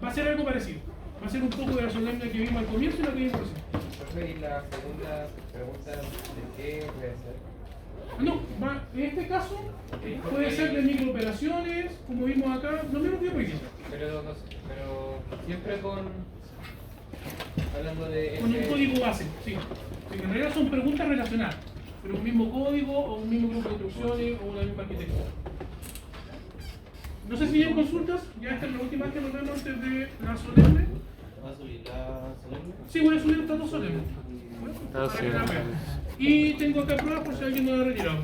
Va a ser algo parecido. Va a ser un poco de la solemnidad que vimos al comienzo y la que vimos recién. Profe, ¿y la segunda pregunta de qué puede ser? No, en este caso puede ser de microoperaciones, como vimos acá, lo mismo que vimos aquí. Pero, no sé, pero siempre hablando de Con un código base, sí. Sí, en realidad son preguntas relacionadas, pero un mismo código o un mismo grupo de instrucciones o una misma arquitectura. No sé si hay consultas, ya esta es la última que nos vemos antes de la solemne. ¿Va a subir la solemne? Sí, voy a subir estas dos solemnes. Para que la vean. Y tengo acá pruebas por si alguien no la ha retirado.